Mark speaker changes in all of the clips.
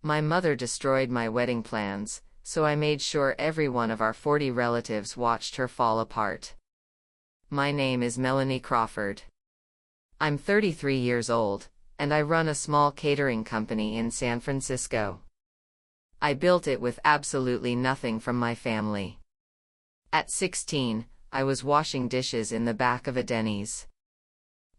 Speaker 1: My mother destroyed my wedding plans, so I made sure every one of our 40 relatives watched her fall apart. My name is Melanie Crawford. I'm 33 years old, and I run a small catering company in San Francisco. I built it with absolutely nothing from my family. At 16, I was washing dishes in the back of a Denny's.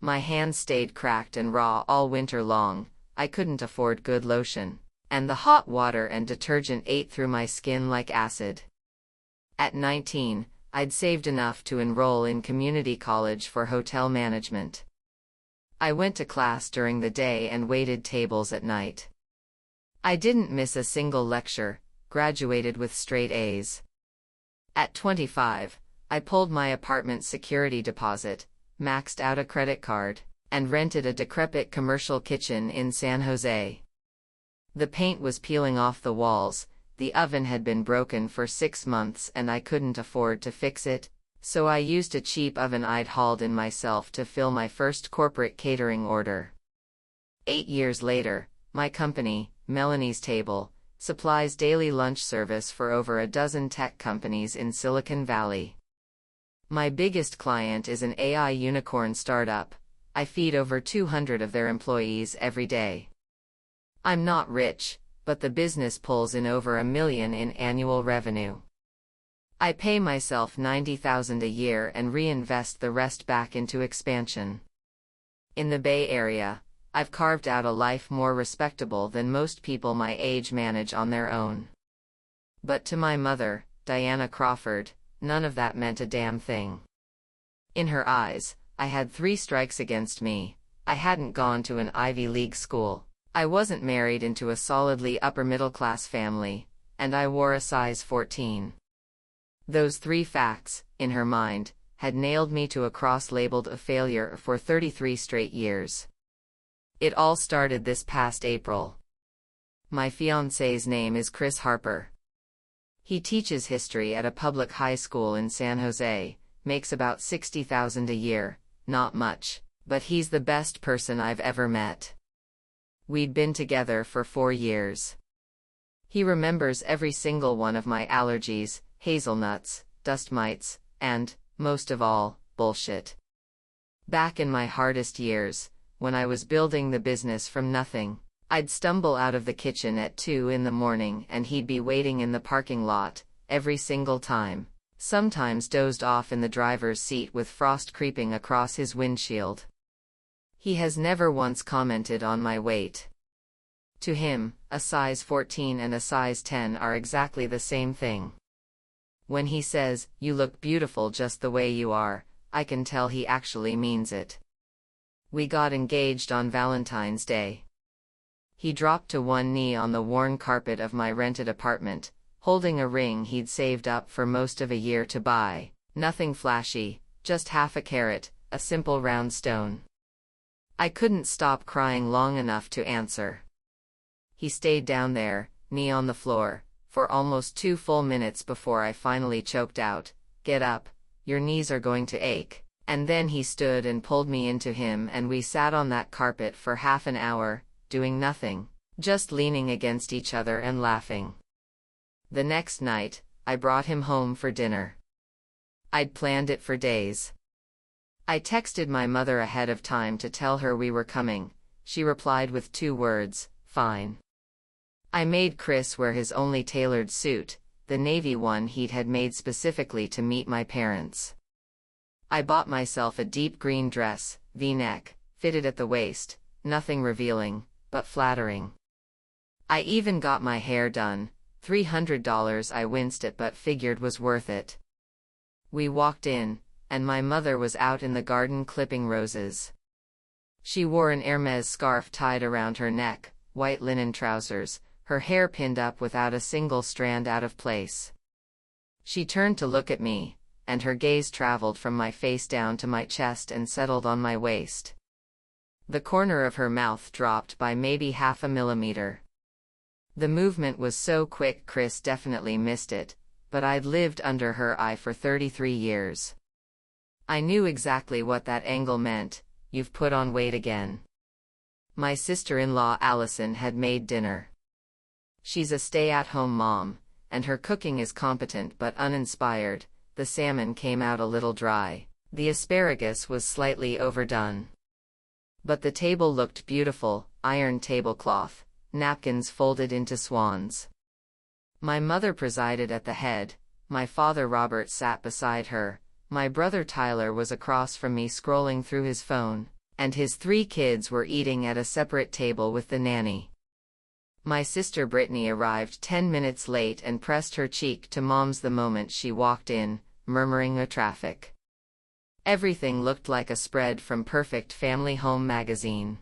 Speaker 1: My hands stayed cracked and raw all winter long. I couldn't afford good lotion, and the hot water and detergent ate through my skin like acid. At 19, I'd saved enough to enroll in community college for hotel management. I went to class during the day and waited tables at night. I didn't miss a single lecture, graduated with straight A's. At 25, I pulled my apartment security deposit, maxed out a credit card, and rented a decrepit commercial kitchen in San Jose. The paint was peeling off the walls, the oven had been broken for 6 months and I couldn't afford to fix it, so I used a cheap oven I'd hauled in myself to fill my first corporate catering order. 8 years later, my company, Melanie's Table, supplies daily lunch service for over a dozen tech companies in Silicon Valley. My biggest client is an AI unicorn startup. I feed over 200 of their employees every day. I'm not rich, but the business pulls in over $1 million in annual revenue. I pay myself $90,000 a year and reinvest the rest back into expansion. In the Bay Area, I've carved out a life more respectable than most people my age manage on their own. But to my mother, Diana Crawford, none of that meant a damn thing. In her eyes, I had 3 strikes against me. I hadn't gone to an Ivy League school. I wasn't married into a solidly upper-middle-class family, and I wore a size 14. Those 3 facts, in her mind, had nailed me to a cross labeled a failure for 33 straight years. It all started this past April. My fiancé's name is Chris Harper. He teaches history at a public high school in San Jose, makes about $60,000 a year, not much, but he's the best person I've ever met. We'd been together for 4 years. He remembers every single one of my allergies, hazelnuts, dust mites, and, most of all, bullshit. Back in my hardest years, when I was building the business from nothing, I'd stumble out of the kitchen at 2 in the morning and he'd be waiting in the parking lot, every single time, sometimes dozed off in the driver's seat with frost creeping across his windshield. He has never once commented on my weight. To him, a size 14 and a size 10 are exactly the same thing. When he says, "You look beautiful just the way you are," I can tell he actually means it. We got engaged on Valentine's Day. He dropped to one knee on the worn carpet of my rented apartment, holding a ring he'd saved up for most of a year to buy. Nothing flashy, just half a carat, a simple round stone. I couldn't stop crying long enough to answer. He stayed down there, knee on the floor, for almost 2 full minutes before I finally choked out, "Get up, your knees are going to ache." And then he stood and pulled me into him and we sat on that carpet for half an hour, doing nothing, just leaning against each other and laughing. The next night, I brought him home for dinner. I'd planned it for days. I texted my mother ahead of time to tell her we were coming. She replied with 2 words, "Fine." I made Chris wear his only tailored suit, the navy one he'd had made specifically to meet my parents. I bought myself a deep green dress, V-neck, fitted at the waist, nothing revealing, but flattering. I even got my hair done, $300 I winced at but figured was worth it. We walked in, and my mother was out in the garden clipping roses. She wore an Hermes scarf tied around her neck, white linen trousers, her hair pinned up without a single strand out of place. She turned to look at me, and her gaze traveled from my face down to my chest and settled on my waist. The corner of her mouth dropped by maybe half a millimeter. The movement was so quick Chris definitely missed it, but I'd lived under her eye for 33 years. I knew exactly what that angle meant. "You've put on weight again." My sister-in-law Allison had made dinner. She's a stay-at-home mom, and her cooking is competent but uninspired. The salmon came out a little dry. The asparagus was slightly overdone. But the table looked beautiful, iron tablecloth, napkins folded into swans. My mother presided at the head, my father Robert sat beside her, my brother Tyler was across from me scrolling through his phone, and his 3 kids were eating at a separate table with the nanny. My sister Brittany arrived 10 minutes late and pressed her cheek to Mom's the moment she walked in, murmuring a traffic. Everything looked like a spread from Perfect Family Home magazine.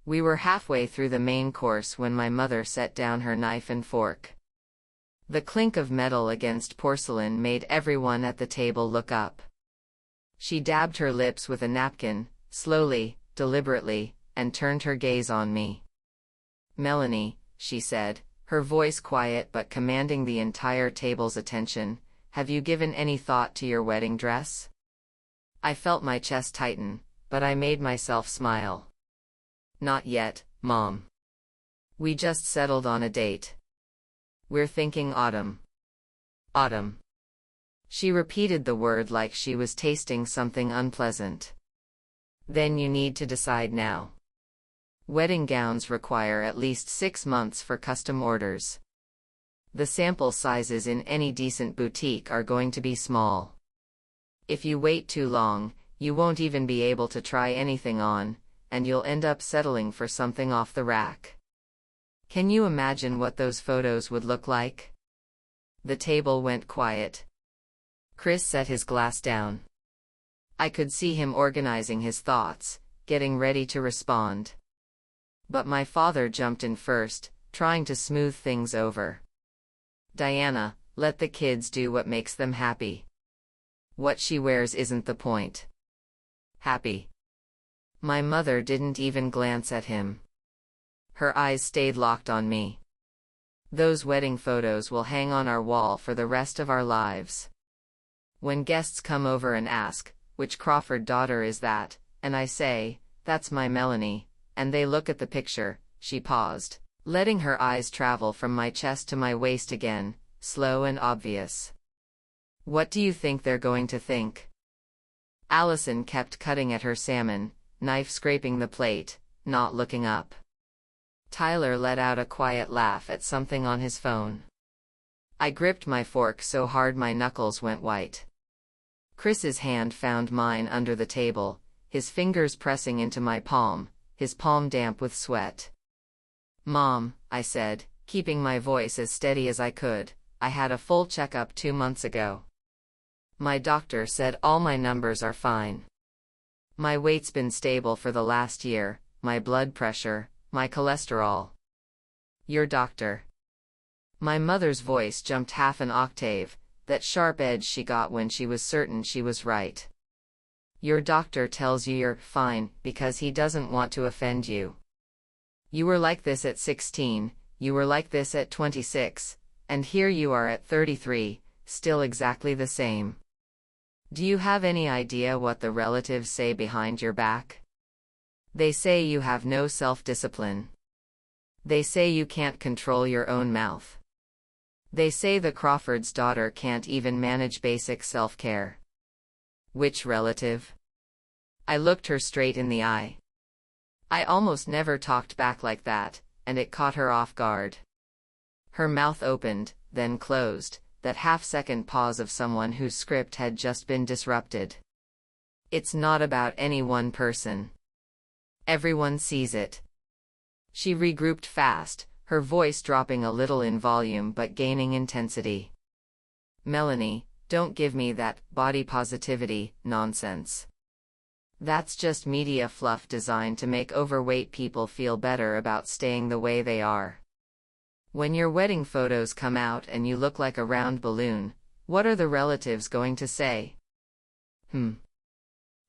Speaker 1: We were halfway through the main course when my mother set down her knife and fork. The clink of metal against porcelain made everyone at the table look up. She dabbed her lips with a napkin, slowly, deliberately, and turned her gaze on me. "Melanie," she said, her voice quiet but commanding the entire table's attention, "have you given any thought to your wedding dress?" I felt my chest tighten, but I made myself smile. "Not yet, Mom. We just settled on a date. We're thinking autumn." "Autumn." She repeated the word like she was tasting something unpleasant. "Then you need to decide now. Wedding gowns require at least 6 months for custom orders. The sample sizes in any decent boutique are going to be small. If you wait too long, you won't even be able to try anything on, and you'll end up settling for something off the rack. Can you imagine what those photos would look like?" The table went quiet. Chris set his glass down. I could see him organizing his thoughts, getting ready to respond. But my father jumped in first, trying to smooth things over. "Diana, let the kids do what makes them happy. What she wears isn't the point." "Happy?" My mother didn't even glance at him. Her eyes stayed locked on me. "Those wedding photos will hang on our wall for the rest of our lives. When guests come over and ask, 'Which Crawford daughter is that?' and I say, 'That's my Melanie,' and they look at the picture," she paused, letting her eyes travel from my chest to my waist again, slow and obvious. "What do you think they're going to think?" Allison kept cutting at her salmon, knife scraping the plate, not looking up. Tyler let out a quiet laugh at something on his phone. I gripped my fork so hard my knuckles went white. Chris's hand found mine under the table, his fingers pressing into my palm, his palm damp with sweat. "Mom," I said, keeping my voice as steady as I could, "I had a full checkup 2 months ago. My doctor said all my numbers are fine. My weight's been stable for the last year, my blood pressure, my cholesterol." "Your doctor?" My mother's voice jumped half an octave, that sharp edge she got when she was certain she was right. "Your doctor tells you you're fine because he doesn't want to offend you. You were like this at 16, you were like this at 26, and here you are at 33, still exactly the same. Do you have any idea what the relatives say behind your back? They say you have no self-discipline. They say you can't control your own mouth. They say the Crawford's daughter can't even manage basic self-care." "Which relative?" I looked her straight in the eye. I almost never talked back like that, and it caught her off guard. Her mouth opened, then closed, that half-second pause of someone whose script had just been disrupted. "It's not about any one person. Everyone sees it." She regrouped fast, her voice dropping a little in volume but gaining intensity. "Melanie, don't give me that body positivity nonsense. That's just media fluff designed to make overweight people feel better about staying the way they are. When your wedding photos come out and you look like a round balloon, what are the relatives going to say?"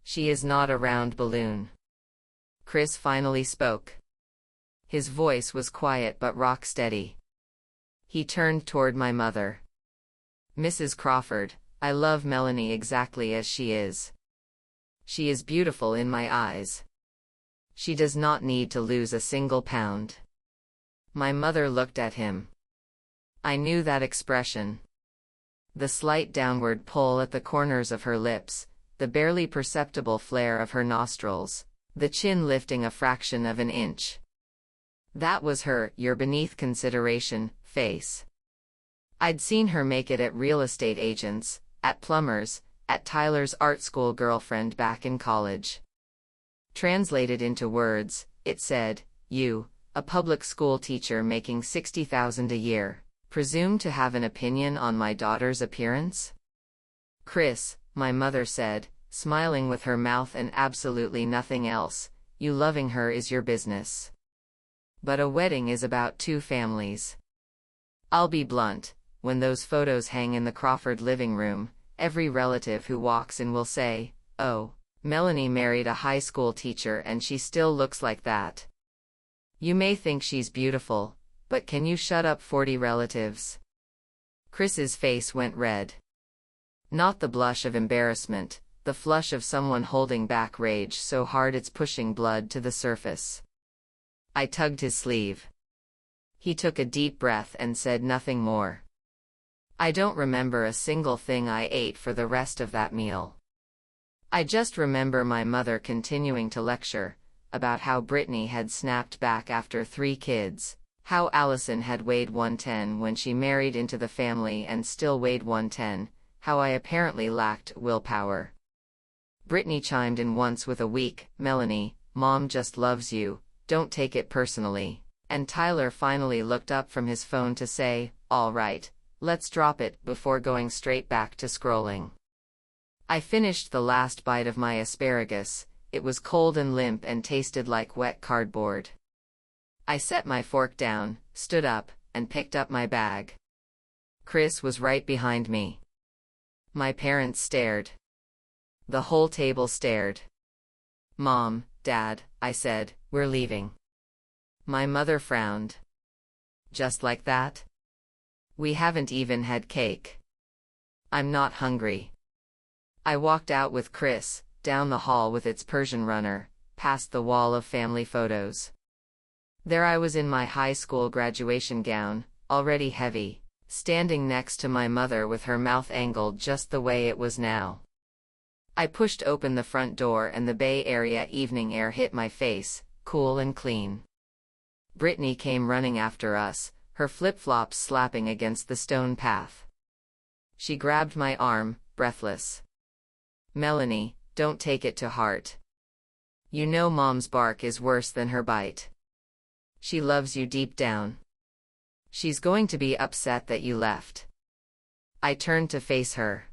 Speaker 1: She is not a round balloon." Chris finally spoke. His voice was quiet but rock steady. He turned toward my mother. "Mrs. Crawford, I love Melanie exactly as she is. She is beautiful in my eyes. She does not need to lose a single pound. My mother looked at him. I knew that expression. The slight downward pull at the corners of her lips, the barely perceptible flare of her nostrils, the chin lifting a fraction of an inch. That was her "you're beneath consideration" face. I'd seen her make it at real estate agents, at plumbers, at Tyler's art school girlfriend back in college. Translated into words, it said, "You, a public school teacher making $60,000 a year, presume to have an opinion on my daughter's appearance?" "Chris," my mother said, smiling with her mouth and absolutely nothing else, "you loving her is your business. But a wedding is about two families. I'll be blunt, when those photos hang in the Crawford living room, every relative who walks in will say, 'Oh, Melanie married a high school teacher and she still looks like that.' You may think she's beautiful, but can you shut up 40 relatives?" Chris's face went red. Not the blush of embarrassment, the flush of someone holding back rage so hard it's pushing blood to the surface. I tugged his sleeve. He took a deep breath and said nothing more. I don't remember a single thing I ate for the rest of that meal. I just remember my mother continuing to lecture about how Brittany had snapped back after 3 kids, how Allison had weighed 110 when she married into the family and still weighed 110, how I apparently lacked willpower. Brittany chimed in once with a weak, "Melanie, Mom just loves you, don't take it personally," and Tyler finally looked up from his phone to say, "All right, let's drop it," before going straight back to scrolling. I finished the last bite of my asparagus. It was cold and limp and tasted like wet cardboard. I set my fork down, stood up, and picked up my bag. Chris was right behind me. My parents stared. The whole table stared. "Mom, Dad," I said, "we're leaving." My mother frowned. "Just like that? We haven't even had cake." "I'm not hungry." I walked out with Chris, down the hall with its Persian runner, past the wall of family photos. There I was in my high school graduation gown, already heavy, standing next to my mother with her mouth angled just the way it was now. I pushed open the front door and the Bay Area evening air hit my face, cool and clean. Brittany came running after us, her flip-flops slapping against the stone path. She grabbed my arm, breathless. "Melanie, don't take it to heart. You know Mom's bark is worse than her bite. She loves you deep down. She's going to be upset that you left." I turned to face her.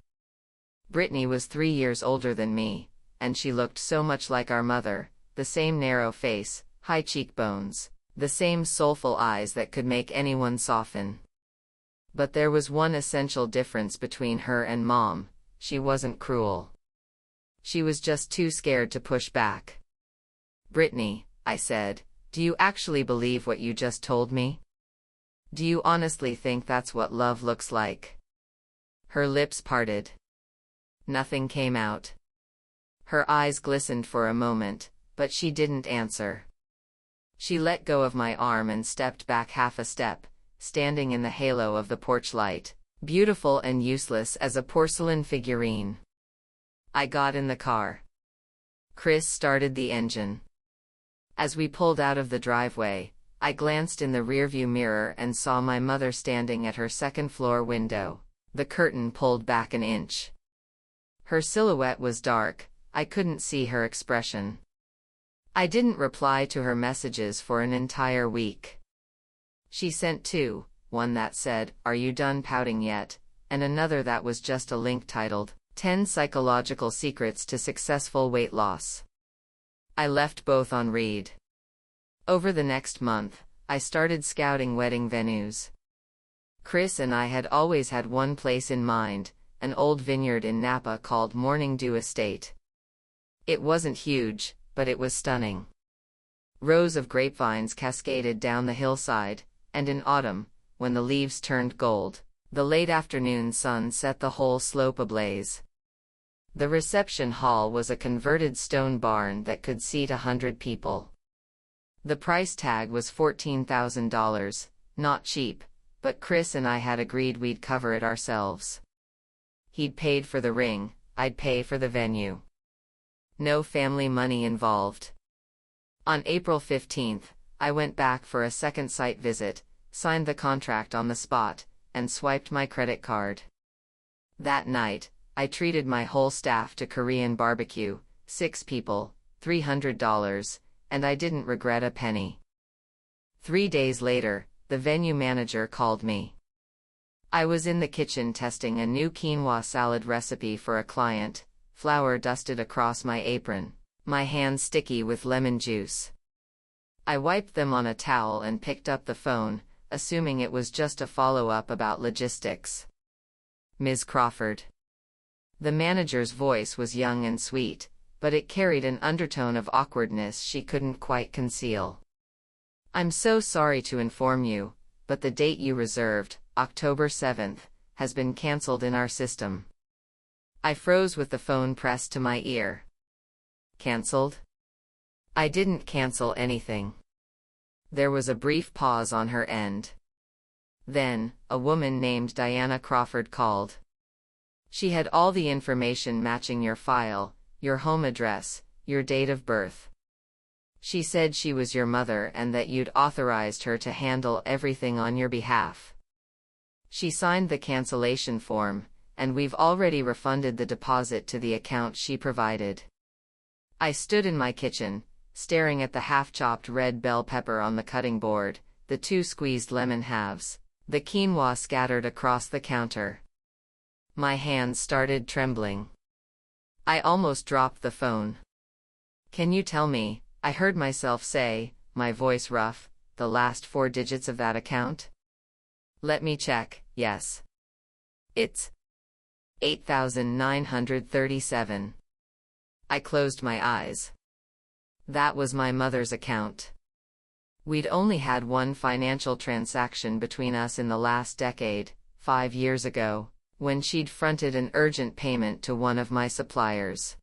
Speaker 1: Brittany was 3 years older than me, and she looked so much like our mother, the same narrow face, high cheekbones, the same soulful eyes that could make anyone soften. But there was one essential difference between her and Mom: she wasn't cruel. She was just too scared to push back. "Brittany," I said, "do you actually believe what you just told me? Do you honestly think that's what love looks like?" Her lips parted. Nothing came out. Her eyes glistened for a moment, but she didn't answer. She let go of my arm and stepped back half a step, standing in the halo of the porch light, beautiful and useless as a porcelain figurine. I got in the car. Chris started the engine. As we pulled out of the driveway, I glanced in the rearview mirror and saw my mother standing at her second-floor window, the curtain pulled back an inch. Her silhouette was dark, I couldn't see her expression. I didn't reply to her messages for an entire week. She sent 2, one that said, "Are you done pouting yet?" and another that was just a link titled, 10 Psychological Secrets to Successful Weight Loss. I left both on read. Over the next month, I started scouting wedding venues. Chris and I had always had one place in mind, an old vineyard in Napa called Morning Dew Estate. It wasn't huge, but it was stunning. Rows of grapevines cascaded down the hillside, and in autumn, when the leaves turned gold, the late afternoon sun set the whole slope ablaze. The reception hall was a converted stone barn that could seat 100 people. The price tag was $14,000, not cheap, but Chris and I had agreed we'd cover it ourselves. He'd paid for the ring, I'd pay for the venue. No family money involved. On April 15th, I went back for a second site visit, signed the contract on the spot, and swiped my credit card. That night, I treated my whole staff to Korean barbecue, 6 people, $300, and I didn't regret a penny. 3 days later, the venue manager called me. I was in the kitchen testing a new quinoa salad recipe for a client, flour dusted across my apron, my hands sticky with lemon juice. I wiped them on a towel and picked up the phone, assuming it was just a follow-up about logistics. Ms. Crawford. The manager's voice was young and sweet, but it carried an undertone of awkwardness she couldn't quite conceal. I'm so sorry to inform you, but the date you reserved, October 7th, has been cancelled in our system. I froze with the phone pressed to my ear. Cancelled? I didn't cancel anything. There was a brief pause on her end. Then, a woman named Diana Crawford called. She had all the information matching your file, your home address, your date of birth. She said she was your mother and that you'd authorized her to handle everything on your behalf. She signed the cancellation form, and we've already refunded the deposit to the account she provided. I stood in my kitchen, staring at the half-chopped red bell pepper on the cutting board, the 2 squeezed lemon halves, the quinoa scattered across the counter. My hands started trembling. I almost dropped the phone. Can you tell me, I heard myself say, my voice rough, the last 4 digits of that account? Let me check, yes. It's 8,937. I closed my eyes. That was my mother's account. We'd only had one financial transaction between us in the last decade, 5 years ago, when she'd fronted an urgent payment to one of my suppliers.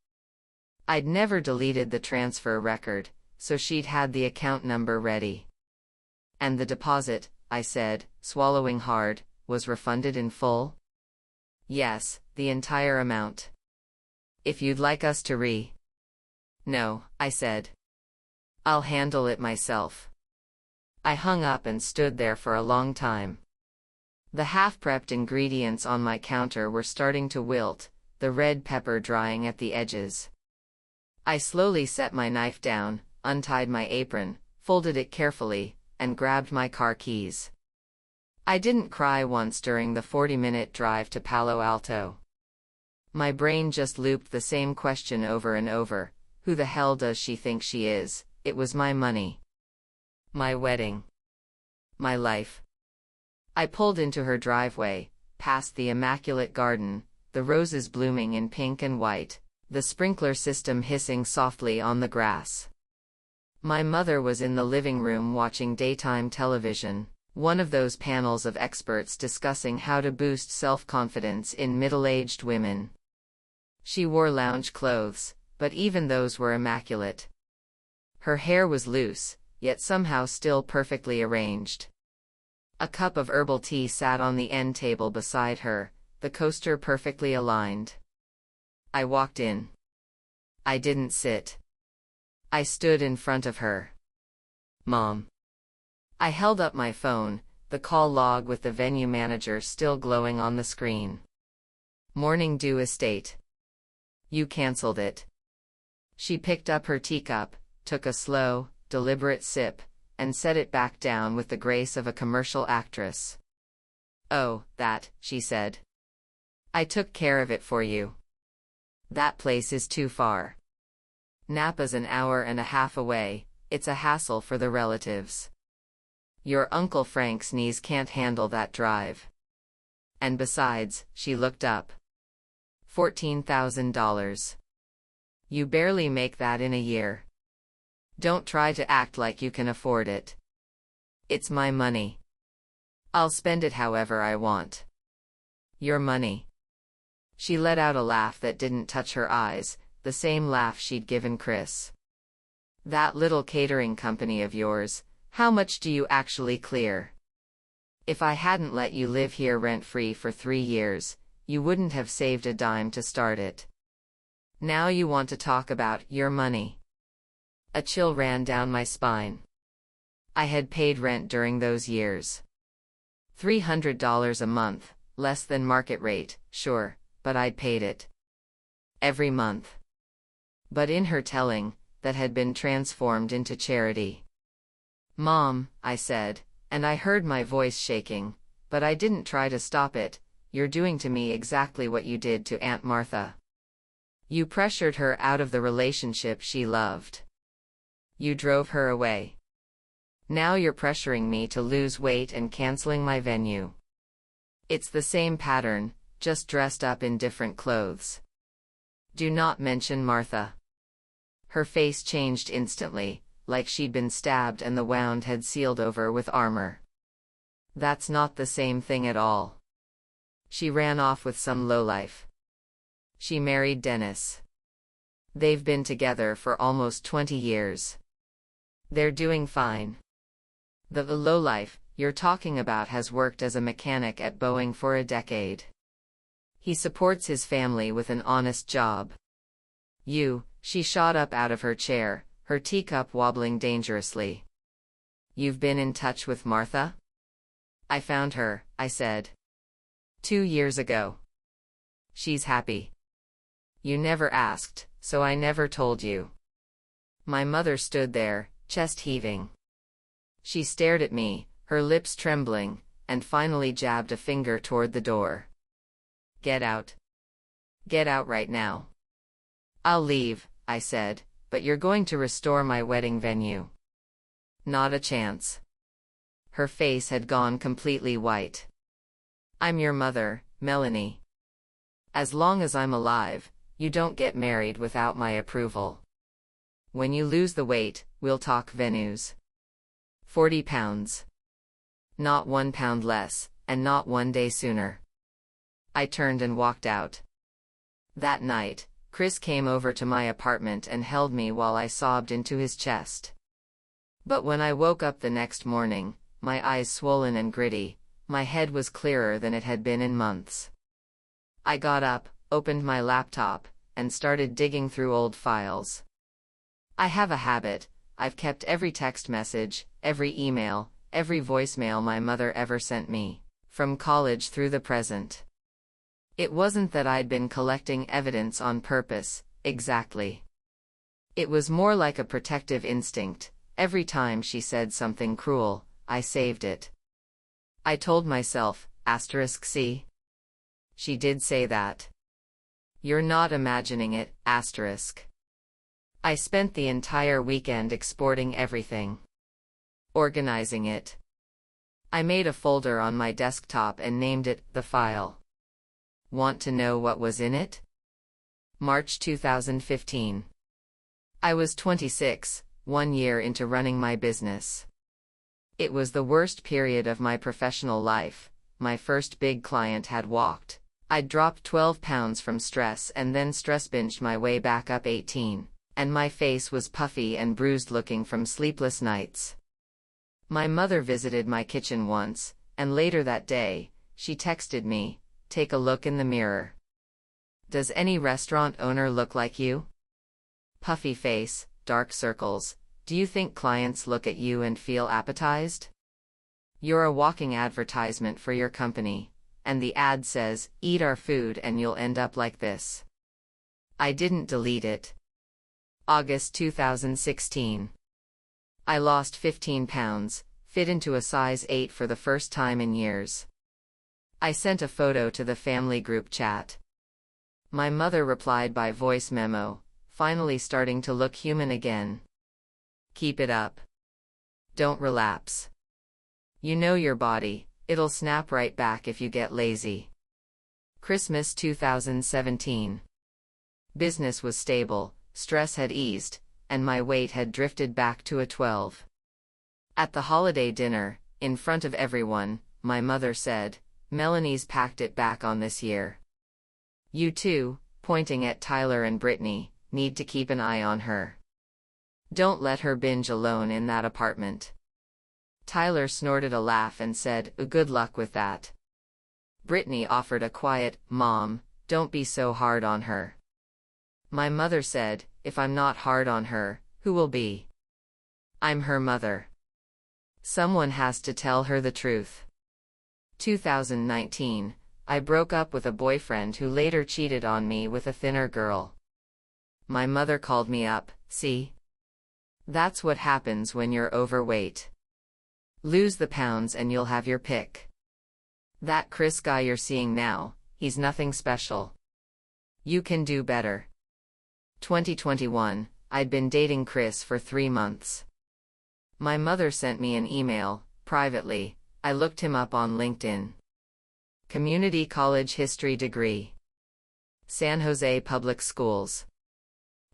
Speaker 1: I'd never deleted the transfer record, so she'd had the account number ready. And the deposit, I said, swallowing hard, was refunded in full? Yes, the entire amount. If you'd like us to No, I said. I'll handle it myself. I hung up and stood there for a long time. The half-prepped ingredients on my counter were starting to wilt, the red pepper drying at the edges. I slowly set my knife down, untied my apron, folded it carefully, and grabbed my car keys. I didn't cry once during the 40-minute drive to Palo Alto. My brain just looped the same question over and over. Who the hell does she think she is? It was my money. My wedding. My life. I pulled into her driveway, past the immaculate garden, the roses blooming in pink and white, the sprinkler system hissing softly on the grass. My mother was in the living room watching daytime television, one of those panels of experts discussing how to boost self-confidence in middle-aged women. She wore lounge clothes, but even those were immaculate. Her hair was loose, yet somehow still perfectly arranged. A cup of herbal tea sat on the end table beside her, the coaster perfectly aligned. I walked in. I didn't sit. I stood in front of her. Mom. I held up my phone, the call log with the venue manager still glowing on the screen. Morning Dew Estate. You canceled it. She picked up her teacup, took a slow, deliberate sip, and set it back down with the grace of a commercial actress. Oh, that, she said. I took care of it for you. That place is too far. Napa's an hour and a half away, it's a hassle for the relatives. Your Uncle Frank's knees can't handle that drive. And besides, she looked up. $14,000. You barely make that in a year. Don't try to act like you can afford it. It's my money. I'll spend it however I want. Your money. She let out a laugh that didn't touch her eyes, the same laugh she'd given Chris. That little catering company of yours, how much do you actually clear? If I hadn't let you live here rent-free for 3 years, you wouldn't have saved a dime to start it. Now you want to talk about your money. A chill ran down my spine. I had paid rent during those years. $300 a month, less than market rate, sure, but I'd paid it. Every month. But in her telling, that had been transformed into charity. "Mom," I said, and I heard my voice shaking, but I didn't try to stop it, "you're doing to me exactly what you did to Aunt Martha. You pressured her out of the relationship she loved. You drove her away. Now you're pressuring me to lose weight and canceling my venue. It's the same pattern, just dressed up in different clothes. Do not mention Martha." Her face changed instantly, like she'd been stabbed and the wound had sealed over with armor. "That's not the same thing at all. She ran off with some lowlife. She married Dennis. They've been together for almost 20 years. They're doing fine. The lowlife you're talking about has worked as a mechanic at Boeing for a decade. He supports his family with an honest job. She shot up out of her chair, her teacup wobbling dangerously. "You've been in touch with Martha?" "I found her," I said. 2 years ago. She's happy. You never asked, so I never told you." My mother stood there, chest heaving. She stared at me, her lips trembling, and finally jabbed a finger toward the door. "Get out. Get out right now." "I'll leave," I said, "but you're going to restore my wedding venue." "Not a chance." Her face had gone completely white. "I'm your mother, Melanie. As long as I'm alive, you don't get married without my approval. When you lose the weight, we'll talk venues. 40 pounds. Not 1 pound less, and not 1 day sooner." I turned and walked out. That night, Chris came over to my apartment and held me while I sobbed into his chest. But when I woke up the next morning, my eyes swollen and gritty, my head was clearer than it had been in months. I got up, opened my laptop, and started digging through old files. I have a habit. I've kept every text message, every email, every voicemail my mother ever sent me, from college through the present. It wasn't that I'd been collecting evidence on purpose, exactly. It was more like a protective instinct. Every time she said something cruel, I saved it. I told myself, *C. She did say that. You're not imagining it, *. I spent the entire weekend exporting everything. Organizing it. I made a folder on my desktop and named it, The File. Want to know what was in it? March 2015. I was 26, 1 year into running my business. It was the worst period of my professional life. My first big client had walked. I'd dropped 12 pounds from stress and then stress-binged my way back up 18, and my face was puffy and bruised looking from sleepless nights. My mother visited my kitchen once, and later that day, she texted me, "Take a look in the mirror. Does any restaurant owner look like you? Puffy face, dark circles. Do you think clients look at you and feel appetized? You're a walking advertisement for your company, and the ad says, eat our food and you'll end up like this." I didn't delete it. August 2016. I lost 15 pounds, fit into a size 8 for the first time in years. I sent a photo to the family group chat. My mother replied by voice memo, finally starting to look human again. Keep it up. Don't relapse. You know your body, it'll snap right back if you get lazy. Christmas 2017. Business was stable, stress had eased, and my weight had drifted back to a 12. At the holiday dinner, in front of everyone, my mother said, "Melanie's packed it back on this year. You too," pointing at Tyler and Brittany, "need to keep an eye on her. Don't let her binge alone in that apartment. Tyler snorted a laugh and said, good luck with that. Brittany offered a quiet, Mom, don't be so hard on her. My mother said, if I'm not hard on her, who will be? I'm her mother. Someone has to tell her the truth. 2019, I broke up with a boyfriend who later cheated on me with a thinner girl. My mother called me up, see? That's what happens when you're overweight. Lose the pounds and you'll have your pick. That Chris guy you're seeing now, he's nothing special. You can do better. 2021, I'd been dating Chris for 3 months. My mother sent me an email, privately. I looked him up on LinkedIn. Community college history degree. San Jose Public Schools.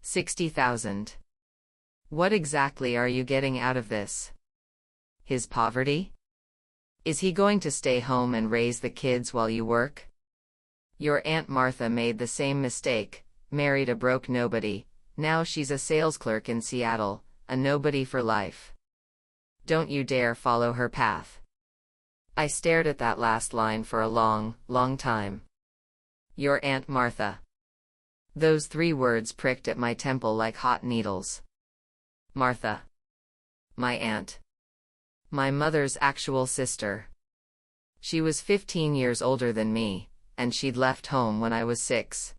Speaker 1: 60,000. What exactly are you getting out of this? His poverty? Is he going to stay home and raise the kids while you work? Your Aunt Martha made the same mistake, married a broke nobody. Now she's a sales clerk in Seattle, a nobody for life. Don't you dare follow her path. I stared at that last line for a long, long time. Your Aunt Martha. Those 3 words pricked at my temple like hot needles. Martha. My aunt. My mother's actual sister. She was 15 years older than me, and she'd left home when I was 6.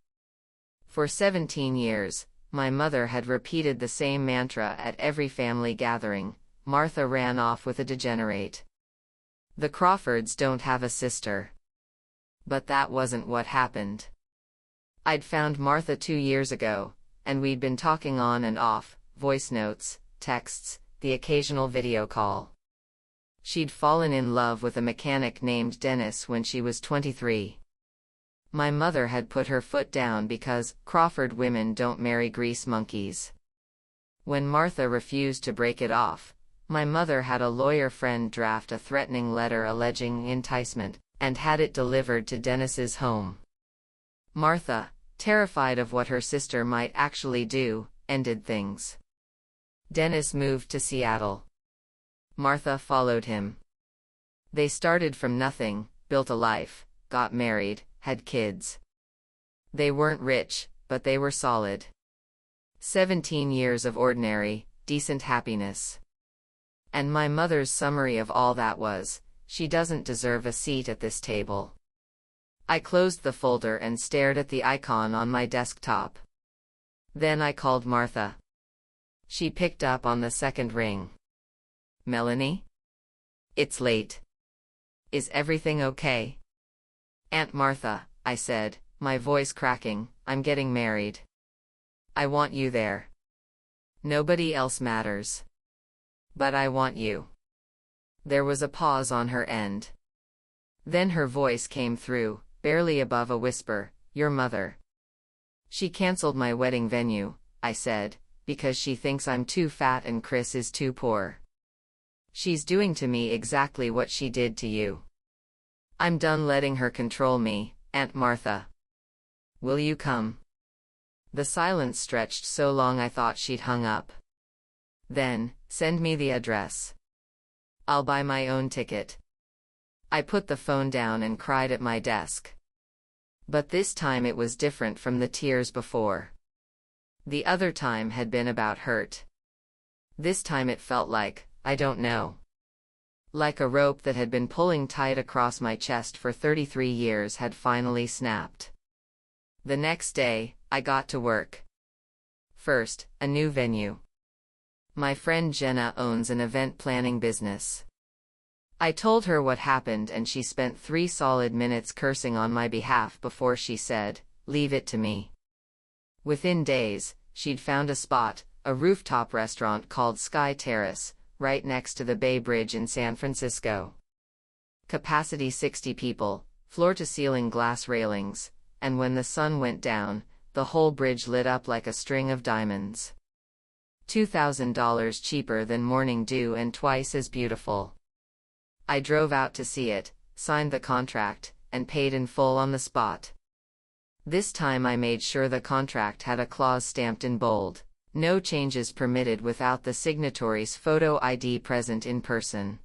Speaker 1: For 17 years, my mother had repeated the same mantra at every family gathering. Martha ran off with a degenerate. The Crawfords don't have a sister. But that wasn't what happened. I'd found Martha 2 years ago, and we'd been talking on and off, voice notes, texts, the occasional video call. She'd fallen in love with a mechanic named Dennis when she was 23. My mother had put her foot down because Crawford women don't marry grease monkeys. When Martha refused to break it off, my mother had a lawyer friend draft a threatening letter alleging enticement, and had it delivered to Dennis's home. Martha, terrified of what her sister might actually do, ended things. Dennis moved to Seattle. Martha followed him. They started from nothing, built a life, got married, had kids. They weren't rich, but they were solid. 17 years of ordinary, decent happiness. And my mother's summary of all that was, she doesn't deserve a seat at this table. I closed the folder and stared at the icon on my desktop. Then I called Martha. She picked up on the second ring. Melanie? It's late. Is everything okay? Aunt Martha, I said, my voice cracking, I'm getting married. I want you there. Nobody else matters. But I want you. There was a pause on her end. Then her voice came through, barely above a whisper, your mother. She canceled my wedding venue, I said, because she thinks I'm too fat and Chris is too poor. She's doing to me exactly what she did to you. I'm done letting her control me, Aunt Martha. Will you come? The silence stretched so long I thought she'd hung up. Then, send me the address. I'll buy my own ticket. I put the phone down and cried at my desk. But this time it was different from the tears before. The other time had been about hurt. This time it felt like, I don't know. Like a rope that had been pulling tight across my chest for 33 years had finally snapped. The next day, I got to work. First, a new venue. My friend Jenna owns an event planning business. I told her what happened and she spent 3 solid minutes cursing on my behalf before she said, leave it to me. Within days, she'd found a spot, a rooftop restaurant called Sky Terrace, right next to the Bay Bridge in San Francisco. Capacity 60 people, floor-to-ceiling glass railings, and when the sun went down, the whole bridge lit up like a string of diamonds. $2,000 cheaper than Morning Dew and twice as beautiful. I drove out to see it, signed the contract, and paid in full on the spot. This time I made sure the contract had a clause stamped in bold. No changes permitted without the signatory's photo ID present in person.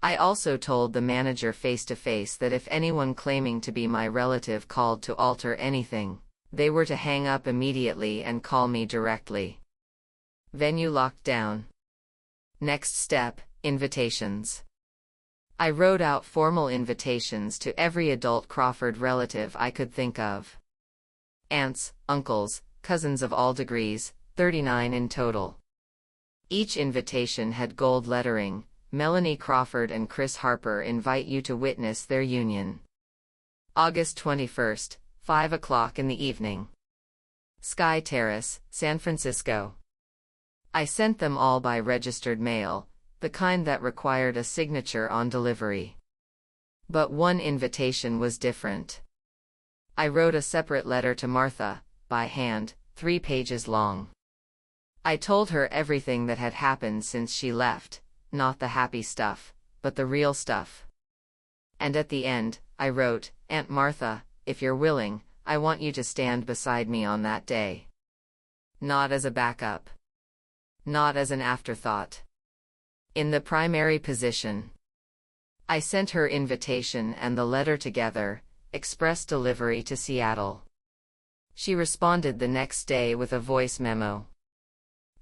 Speaker 1: I also told the manager face-to-face that if anyone claiming to be my relative called to alter anything, they were to hang up immediately and call me directly. Venue locked down. Next step, invitations. I wrote out formal invitations to every adult Crawford relative I could think of. Aunts, uncles, cousins of all degrees, 39 in total. Each invitation had gold lettering, "Melanie Crawford and Chris Harper invite you to witness their union. August 21st, 5 o'clock in the evening. Sky Terrace, San Francisco." I sent them all by registered mail, the kind that required a signature on delivery. But one invitation was different. I wrote a separate letter to Martha, by hand, 3 pages long. I told her everything that had happened since she left, not the happy stuff, but the real stuff. And at the end, I wrote, "Aunt Martha, if you're willing, I want you to stand beside me on that day. Not as a backup. Not as an afterthought. In the primary position." I sent her invitation and the letter together, express delivery to Seattle. She responded the next day with a voice memo.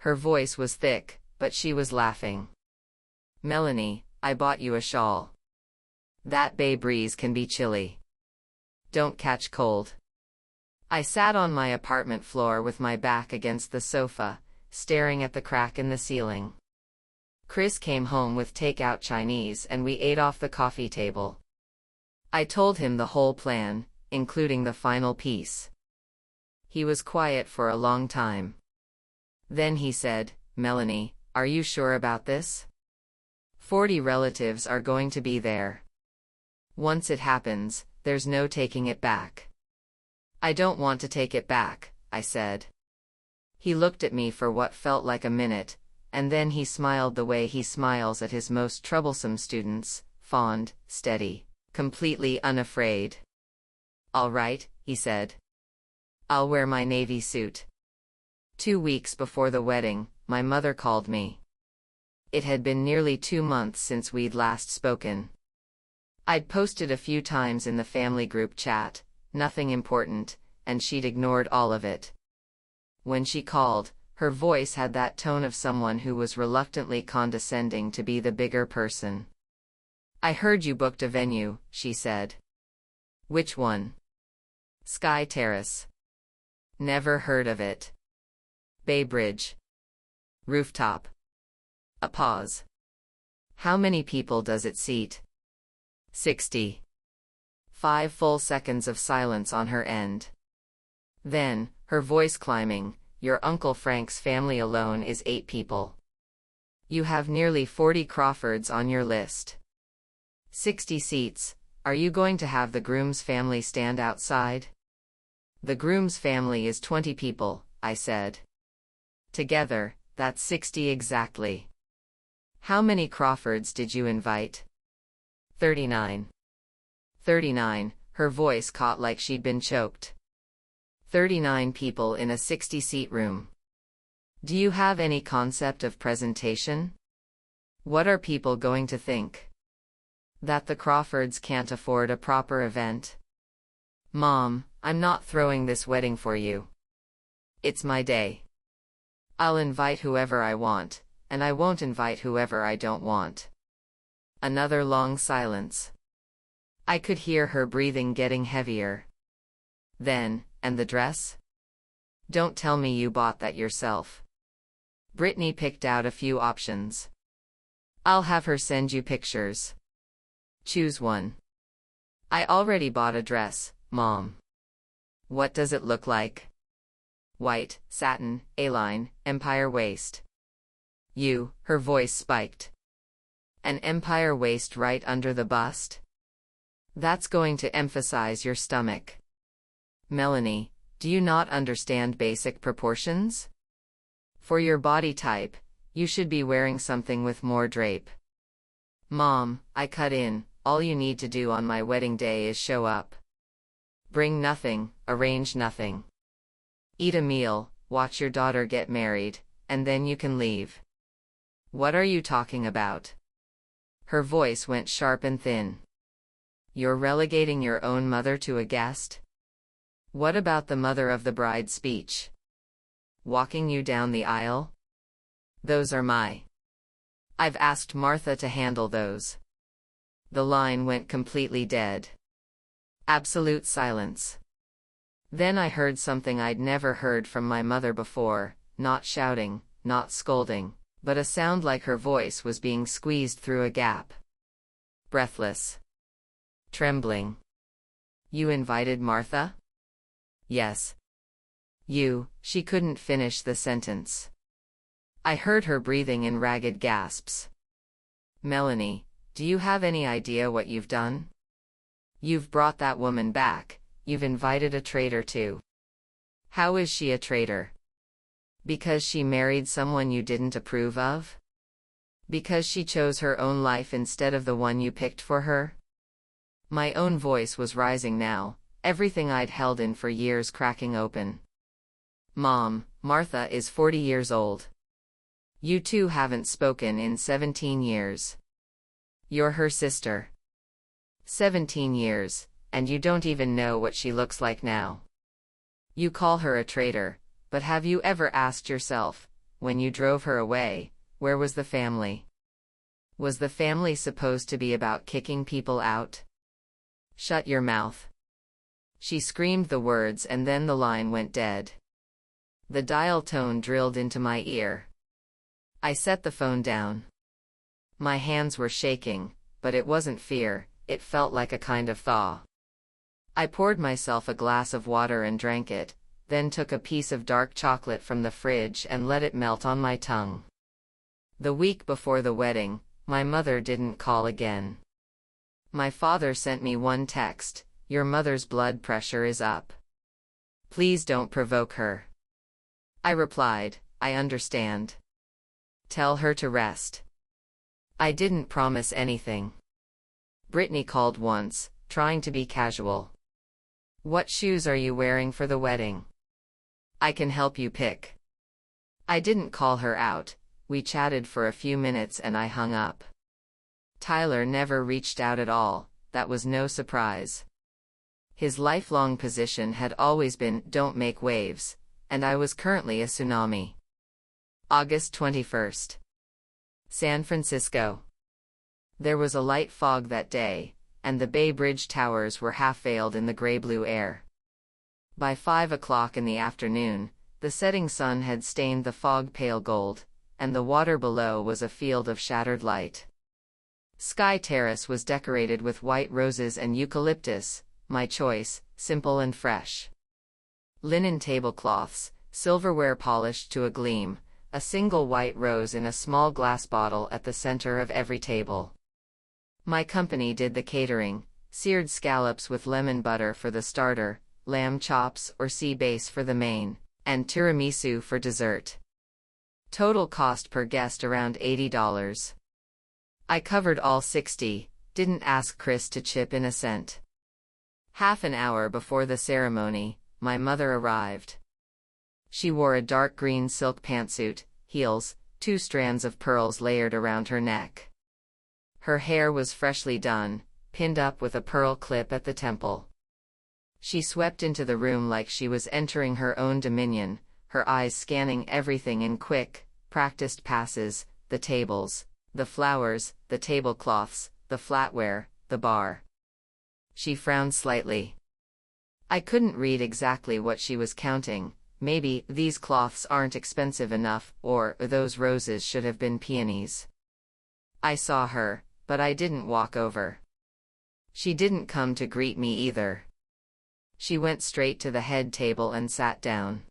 Speaker 1: Her voice was thick, but she was laughing. "Melanie, I bought you a shawl. That bay breeze can be chilly. Don't catch cold." I sat on my apartment floor with my back against the sofa, staring at the crack in the ceiling. Chris came home with takeout Chinese and we ate off the coffee table. I told him the whole plan, including the final piece. He was quiet for a long time. Then he said, "Melanie, are you sure about this? 40 relatives are going to be there. Once it happens, there's no taking it back." "I don't want to take it back," I said. He looked at me for what felt like a minute, and then he smiled the way he smiles at his most troublesome students, fond, steady, completely unafraid. "All right," he said. "I'll wear my navy suit." 2 weeks before the wedding, my mother called me. It had been nearly 2 months since we'd last spoken. I'd posted a few times in the family group chat, nothing important, and she'd ignored all of it. When she called, her voice had that tone of someone who was reluctantly condescending to be the bigger person. "I heard you booked a venue," she said. "Which one?" "Sky Terrace." "Never heard of it." "Bay Bridge." "Rooftop." A pause. "How many people does it seat?" 60. 5 full seconds of silence on her end. Then, her voice climbing, "Your Uncle Frank's family alone is 8 people. You have nearly 40 Crawfords on your list. 60 seats. Are you going to have the groom's family stand outside?" "The groom's family is 20 people," I said. "Together, that's 60 exactly." "How many Crawfords did you invite?" 39. 39, her voice caught like she'd been choked. 39 people in a 60-seat room. Do you have any concept of presentation? What are people going to think? That the Crawfords can't afford a proper event? Mom, I'm not throwing this wedding for you. It's my day. I'll invite whoever I want, and I won't invite whoever I don't want. Another long silence. I could hear her breathing getting heavier. Then, and the dress? Don't tell me you bought that yourself. Brittany picked out a few options. I'll have her send you pictures. Choose one. I already bought a dress, Mom. What does it look like? White, satin, A-line, empire waist. Her voice spiked. An empire waist right under the bust? That's going to emphasize your stomach. Melanie, do you not understand basic proportions? For your body type, you should be wearing something with more drape. Mom, I cut in, all you need to do on my wedding day is show up. Bring nothing, arrange nothing. Eat a meal, watch your daughter get married, and then you can leave." "What are you talking about?" Her voice went sharp and thin. "You're relegating your own mother to a guest? What about the mother of the bride's speech? Walking you down the aisle? Those are my. I've asked Martha to handle those." The line went completely dead. Absolute silence. Then I heard something I'd never heard from my mother before, not shouting, not scolding, but a sound like her voice was being squeezed through a gap. Breathless. Trembling. "You invited Martha?" "Yes." "You," she couldn't finish the sentence. I heard her breathing in ragged gasps. "Melanie, do you have any idea what you've done? You've brought that woman back, you've invited a traitor too." "How is she a traitor? Because she married someone you didn't approve of? Because she chose her own life instead of the one you picked for her?" My own voice was rising now, everything I'd held in for years cracking open. "Mom, Martha is 40 years old. You two haven't spoken in 17 years. You're her sister. 17 years, and you don't even know what she looks like now. You call her a traitor, but have you ever asked yourself, when you drove her away, where was the family? Was the family supposed to be about kicking people out?" "Shut your mouth." She screamed the words and then the line went dead. The dial tone drilled into my ear. I set the phone down. My hands were shaking, but it wasn't fear, it felt like a kind of thaw. I poured myself a glass of water and drank it, then took a piece of dark chocolate from the fridge and let it melt on my tongue. The week before the wedding, my mother didn't call again. My father sent me one text: "Your mother's blood pressure is up. Please don't provoke her." I replied, "I understand. Tell her to rest." I didn't promise anything. Brittany called once, trying to be casual. "What shoes are you wearing for the wedding? I can help you pick." I didn't call her out, we chatted for a few minutes and I hung up. Tyler never reached out at all, that was no surprise. His lifelong position had always been, "Don't make waves," and I was currently a tsunami. August 21st. San Francisco. There was a light fog that day, and the Bay Bridge towers were half veiled in the gray-blue air. By 5 o'clock in the afternoon, the setting sun had stained the fog pale gold, and the water below was a field of shattered light. Sky Terrace was decorated with white roses and eucalyptus, my choice, simple and fresh. Linen tablecloths, silverware polished to a gleam, a single white rose in a small glass bottle at the center of every table. My company did the catering: seared scallops with lemon butter for the starter, lamb chops or sea bass for the main, and tiramisu for dessert. Total cost per guest around $80. I covered all 60, didn't ask Chris to chip in a cent. Half an hour before the ceremony, my mother arrived. She wore a dark green silk pantsuit, heels, 2 strands of pearls layered around her neck. Her hair was freshly done, pinned up with a pearl clip at the temple. She swept into the room like she was entering her own dominion, her eyes scanning everything in quick, practiced passes: the tables, the flowers, the tablecloths, the flatware, the bar. She frowned slightly. I couldn't read exactly what she was counting. Maybe, "These cloths aren't expensive enough," or "Those roses should have been peonies." I saw her, but I didn't walk over. She didn't come to greet me either. She went straight to the head table and sat down.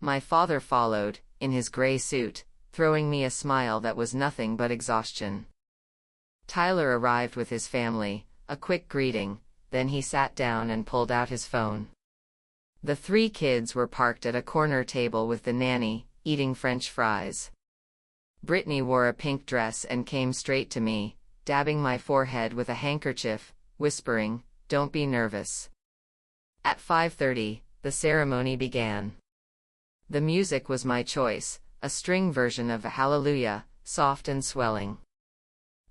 Speaker 1: My father followed, in his gray suit, throwing me a smile that was nothing but exhaustion. Tyler arrived with his family, a quick greeting, then he sat down and pulled out his phone. The 3 kids were parked at a corner table with the nanny, eating French fries. Brittany wore a pink dress and came straight to me, dabbing my forehead with a handkerchief, whispering, "Don't be nervous." At 5:30, the ceremony began. The music was my choice, a string version of a Hallelujah, soft and swelling.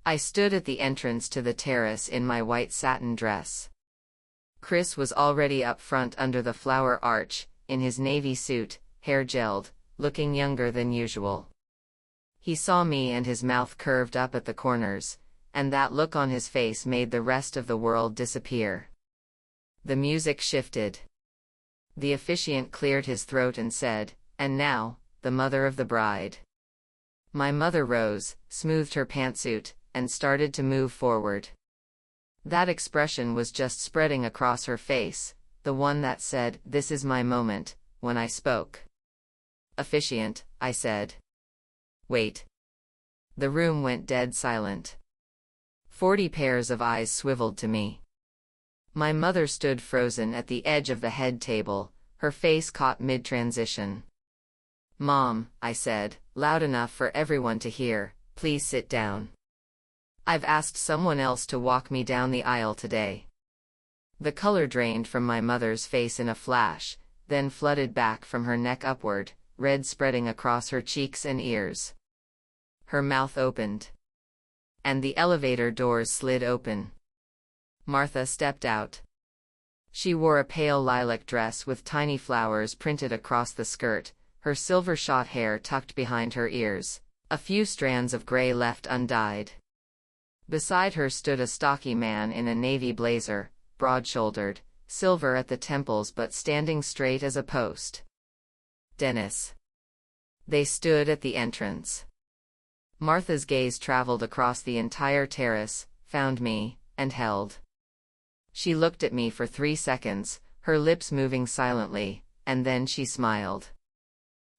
Speaker 1: I stood at the entrance to the terrace in my white satin dress. Chris was already up front under the flower arch, in his navy suit, hair gelled, looking younger than usual. He saw me and his mouth curved up at the corners, and that look on his face made the rest of the world disappear. The music shifted. The officiant cleared his throat and said, "And now, the mother of the bride." My mother rose, smoothed her pantsuit, and started to move forward. That expression was just spreading across her face, the one that said, "This is my moment," when I spoke. "Officiant," I said. "Wait." The room went dead silent. 40 pairs of eyes swiveled to me. My mother stood frozen at the edge of the head table, her face caught mid-transition. "Mom," I said, loud enough for everyone to hear, "please sit down. I've asked someone else to walk me down the aisle today." The color drained from my mother's face in a flash, then flooded back from her neck upward, red spreading across her cheeks and ears. Her mouth opened. And the elevator doors slid open. Martha stepped out. She wore a pale lilac dress with tiny flowers printed across the skirt, her silver-shot hair tucked behind her ears, a few strands of gray left undyed. Beside her stood a stocky man in a navy blazer, broad-shouldered, silver at the temples but standing straight as a post. Dennis. They stood at the entrance. Martha's gaze traveled across the entire terrace, found me, and held. She looked at me for 3 seconds, her lips moving silently, and then she smiled.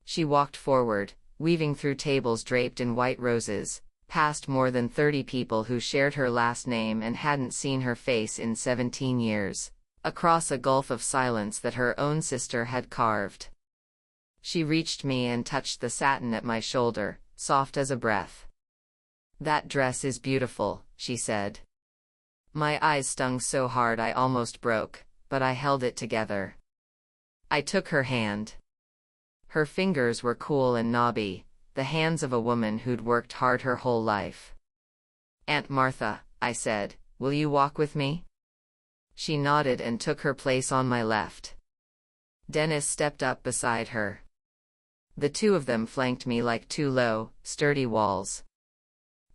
Speaker 1: She walked forward, weaving through tables draped in white roses, past more than 30 people who shared her last name and hadn't seen her face in 17 years, across a gulf of silence that her own sister had carved. She reached me and touched the satin at my shoulder, soft as a breath. "That dress is beautiful," she said. My eyes stung so hard I almost broke, but I held it together. I took her hand. Her fingers were cool and knobby, the hands of a woman who'd worked hard her whole life. "Aunt Martha," I said, "will you walk with me?" She nodded and took her place on my left. Dennis stepped up beside her. The two of them flanked me like two low, sturdy walls.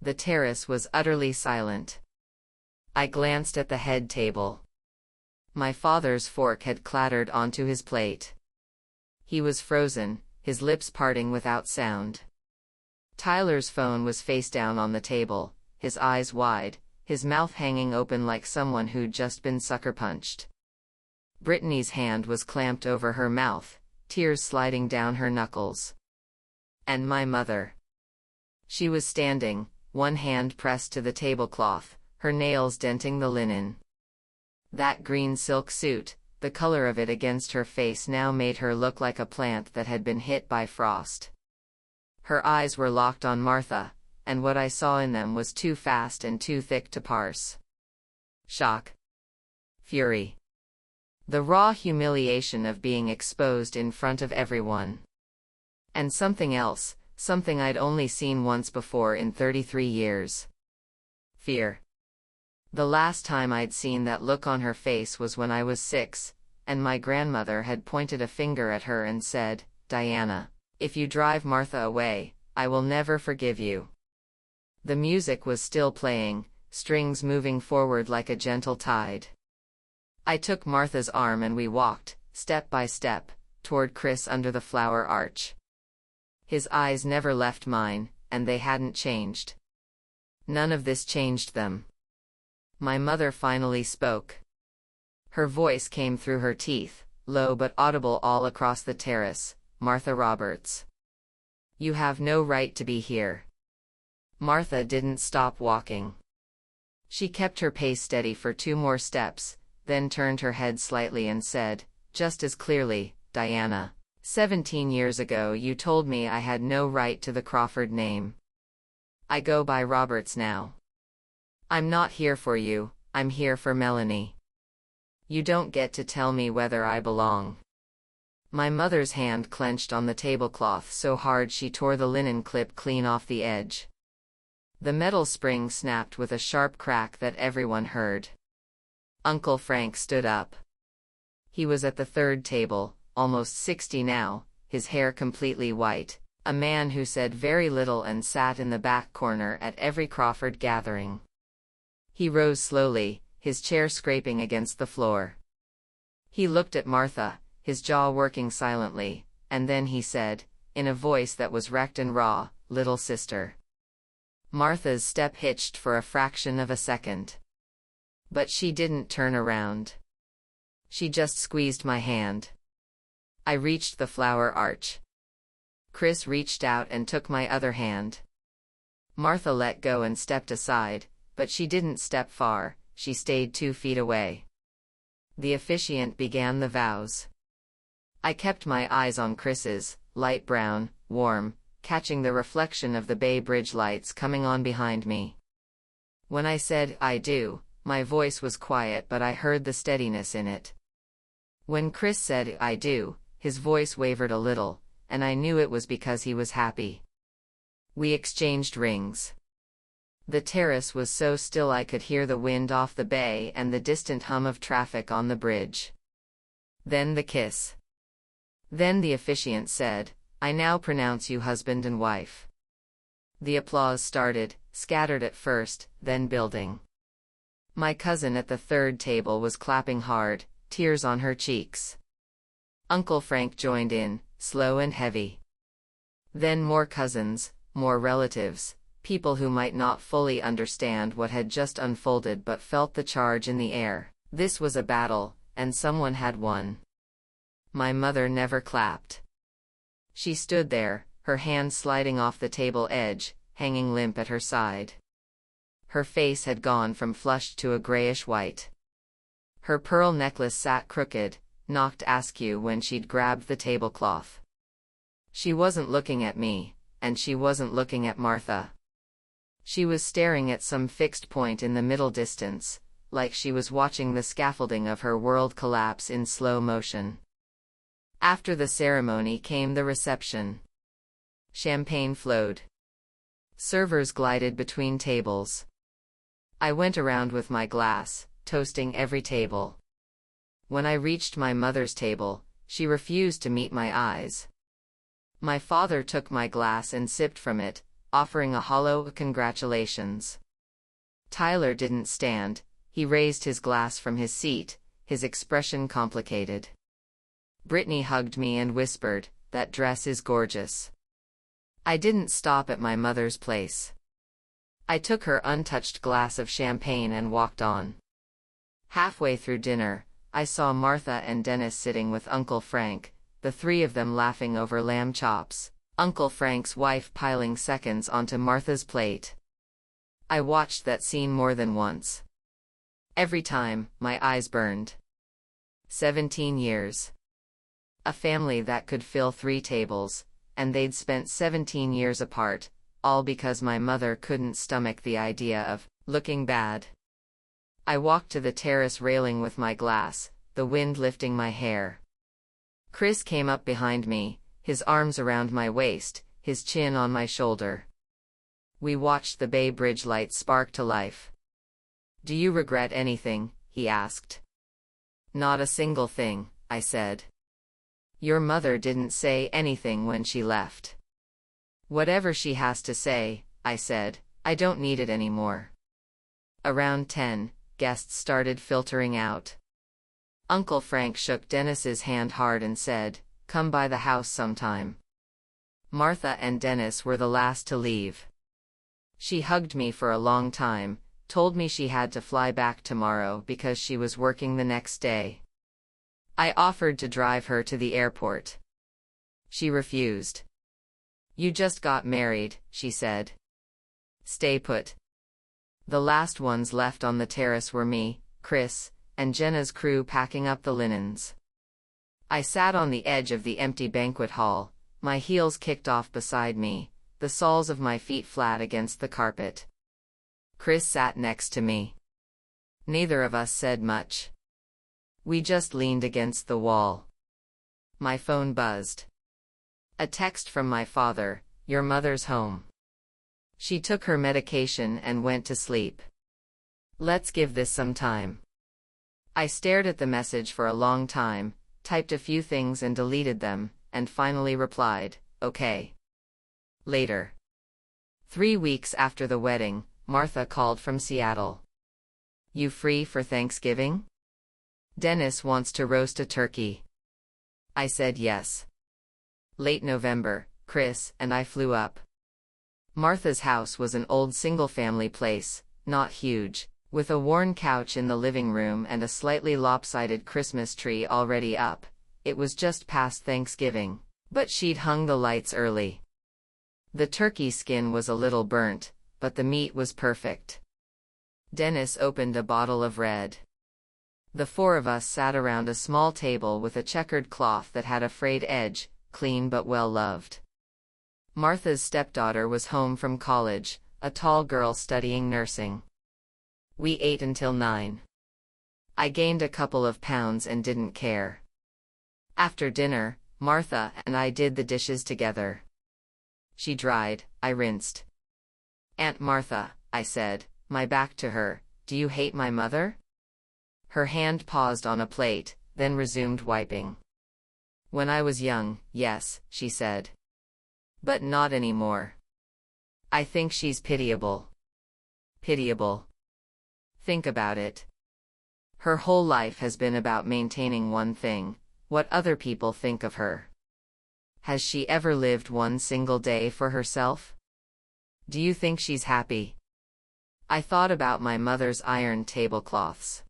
Speaker 1: The terrace was utterly silent. I glanced at the head table. My father's fork had clattered onto his plate. He was frozen, his lips parting without sound. Tyler's phone was face down on the table, his eyes wide, his mouth hanging open like someone who'd just been sucker-punched. Brittany's hand was clamped over her mouth, tears sliding down her knuckles. And my mother. She was standing, one hand pressed to the tablecloth, her nails denting the linen. That green silk suit, the color of it against her face now made her look like a plant that had been hit by frost. Her eyes were locked on Martha, and what I saw in them was too fast and too thick to parse. Shock. Fury. The raw humiliation of being exposed in front of everyone. And something else, something I'd only seen once before in 33 years. Fear. The last time I'd seen that look on her face was when I was 6, and my grandmother had pointed a finger at her and said, "Diana, if you drive Martha away, I will never forgive you." The music was still playing, strings moving forward like a gentle tide. I took Martha's arm and we walked, step by step, toward Chris under the flower arch. His eyes never left mine, and they hadn't changed. None of this changed them. My mother finally spoke. Her voice came through her teeth, low but audible all across the terrace. "Martha Roberts. You have no right to be here." Martha didn't stop walking. She kept her pace steady for 2 more steps, then turned her head slightly and said, just as clearly, "Diana, 17 years ago you told me I had no right to the Crawford name. I go by Roberts now. I'm not here for you, I'm here for Melanie. You don't get to tell me whether I belong." My mother's hand clenched on the tablecloth so hard she tore the linen clip clean off the edge. The metal spring snapped with a sharp crack that everyone heard. Uncle Frank stood up. He was at the third table, almost 60 now, his hair completely white, a man who said very little and sat in the back corner at every Crawford gathering. He rose slowly, his chair scraping against the floor. He looked at Martha, his jaw working silently, and then he said, in a voice that was wrecked and raw, "Little sister." Martha's step hitched for a fraction of a second. But she didn't turn around. She just squeezed my hand. I reached the flower arch. Chris reached out and took my other hand. Martha let go and stepped aside, but she didn't step far, she stayed 2 feet away. The officiant began the vows. I kept my eyes on Chris's, light brown, warm, catching the reflection of the Bay Bridge lights coming on behind me. When I said, "I do," my voice was quiet but I heard the steadiness in it. When Chris said, "I do," his voice wavered a little, and I knew it was because he was happy. We exchanged rings. The terrace was so still I could hear the wind off the bay and the distant hum of traffic on the bridge. Then the kiss. Then the officiant said, "I now pronounce you husband and wife." The applause started, scattered at first, then building. My cousin at the third table was clapping hard, tears on her cheeks. Uncle Frank joined in, slow and heavy. Then more cousins, more relatives, people who might not fully understand what had just unfolded but felt the charge in the air. This was a battle, and someone had won. My mother never clapped. She stood there, her hand sliding off the table edge, hanging limp at her side. Her face had gone from flushed to a grayish white. Her pearl necklace sat crooked, knocked askew when she'd grabbed the tablecloth. She wasn't looking at me, and she wasn't looking at Martha. She was staring at some fixed point in the middle distance, like she was watching the scaffolding of her world collapse in slow motion. After the ceremony came the reception. Champagne flowed. Servers glided between tables. I went around with my glass, toasting every table. When I reached my mother's table, she refused to meet my eyes. My father took my glass and sipped from it, offering a hollow congratulations. Tyler didn't stand, he raised his glass from his seat, his expression complicated. Brittany hugged me and whispered, "That dress is gorgeous." I didn't stop at my mother's place. I took her untouched glass of champagne and walked on. Halfway through dinner, I saw Martha and Dennis sitting with Uncle Frank, the 3 of them laughing over lamb chops, Uncle Frank's wife piling seconds onto Martha's plate. I watched that scene more than once. Every time, my eyes burned. 17 years. A family that could fill 3 tables, and they'd spent 17 years apart, all because my mother couldn't stomach the idea of looking bad. I walked to the terrace railing with my glass, the wind lifting my hair. Chris came up behind me, his arms around my waist, his chin on my shoulder. We watched the Bay Bridge lights spark to life. "Do you regret anything?" he asked. "Not a single thing," I said. "Your mother didn't say anything when she left." "Whatever she has to say," I said, "I don't need it anymore." Around 10, guests started filtering out. Uncle Frank shook Dennis's hand hard and said, "Come by the house sometime." Martha and Dennis were the last to leave. She hugged me for a long time, told me she had to fly back tomorrow because she was working the next day. I offered to drive her to the airport. She refused. "You just got married," she said. "Stay put." The last ones left on the terrace were me, Chris, and Jenna's crew packing up the linens. I sat on the edge of the empty banquet hall, my heels kicked off beside me, the soles of my feet flat against the carpet. Chris sat next to me. Neither of us said much. We just leaned against the wall. My phone buzzed. A text from my father, "Your mother's home. She took her medication and went to sleep. Let's give this some time." I stared at the message for a long time, typed a few things and deleted them, and finally replied, "Okay. Later." 3 weeks after the wedding, Martha called from Seattle. "You free for Thanksgiving? Dennis wants to roast a turkey." I said yes. Late November, Chris and I flew up. Martha's house was an old single-family place, not huge, with a worn couch in the living room and a slightly lopsided Christmas tree already up. It was just past Thanksgiving, but she'd hung the lights early. The turkey skin was a little burnt, but the meat was perfect. Dennis opened a bottle of red. The four of us sat around a small table with a checkered cloth that had a frayed edge, clean but well-loved. Martha's stepdaughter was home from college, a tall girl studying nursing. We ate until 9. I gained a couple of pounds and didn't care. After dinner, Martha and I did the dishes together. She dried, I rinsed. "Aunt Martha," I said, my back to her, "do you hate my mother?" Her hand paused on a plate, then resumed wiping. "When I was young, yes," she said. "But not anymore. I think she's pitiable." Pitiable. Think about it. Her whole life has been about maintaining one thing: what other people think of her. Has she ever lived one single day for herself? Do you think she's happy? I thought about my mother's iron tablecloths.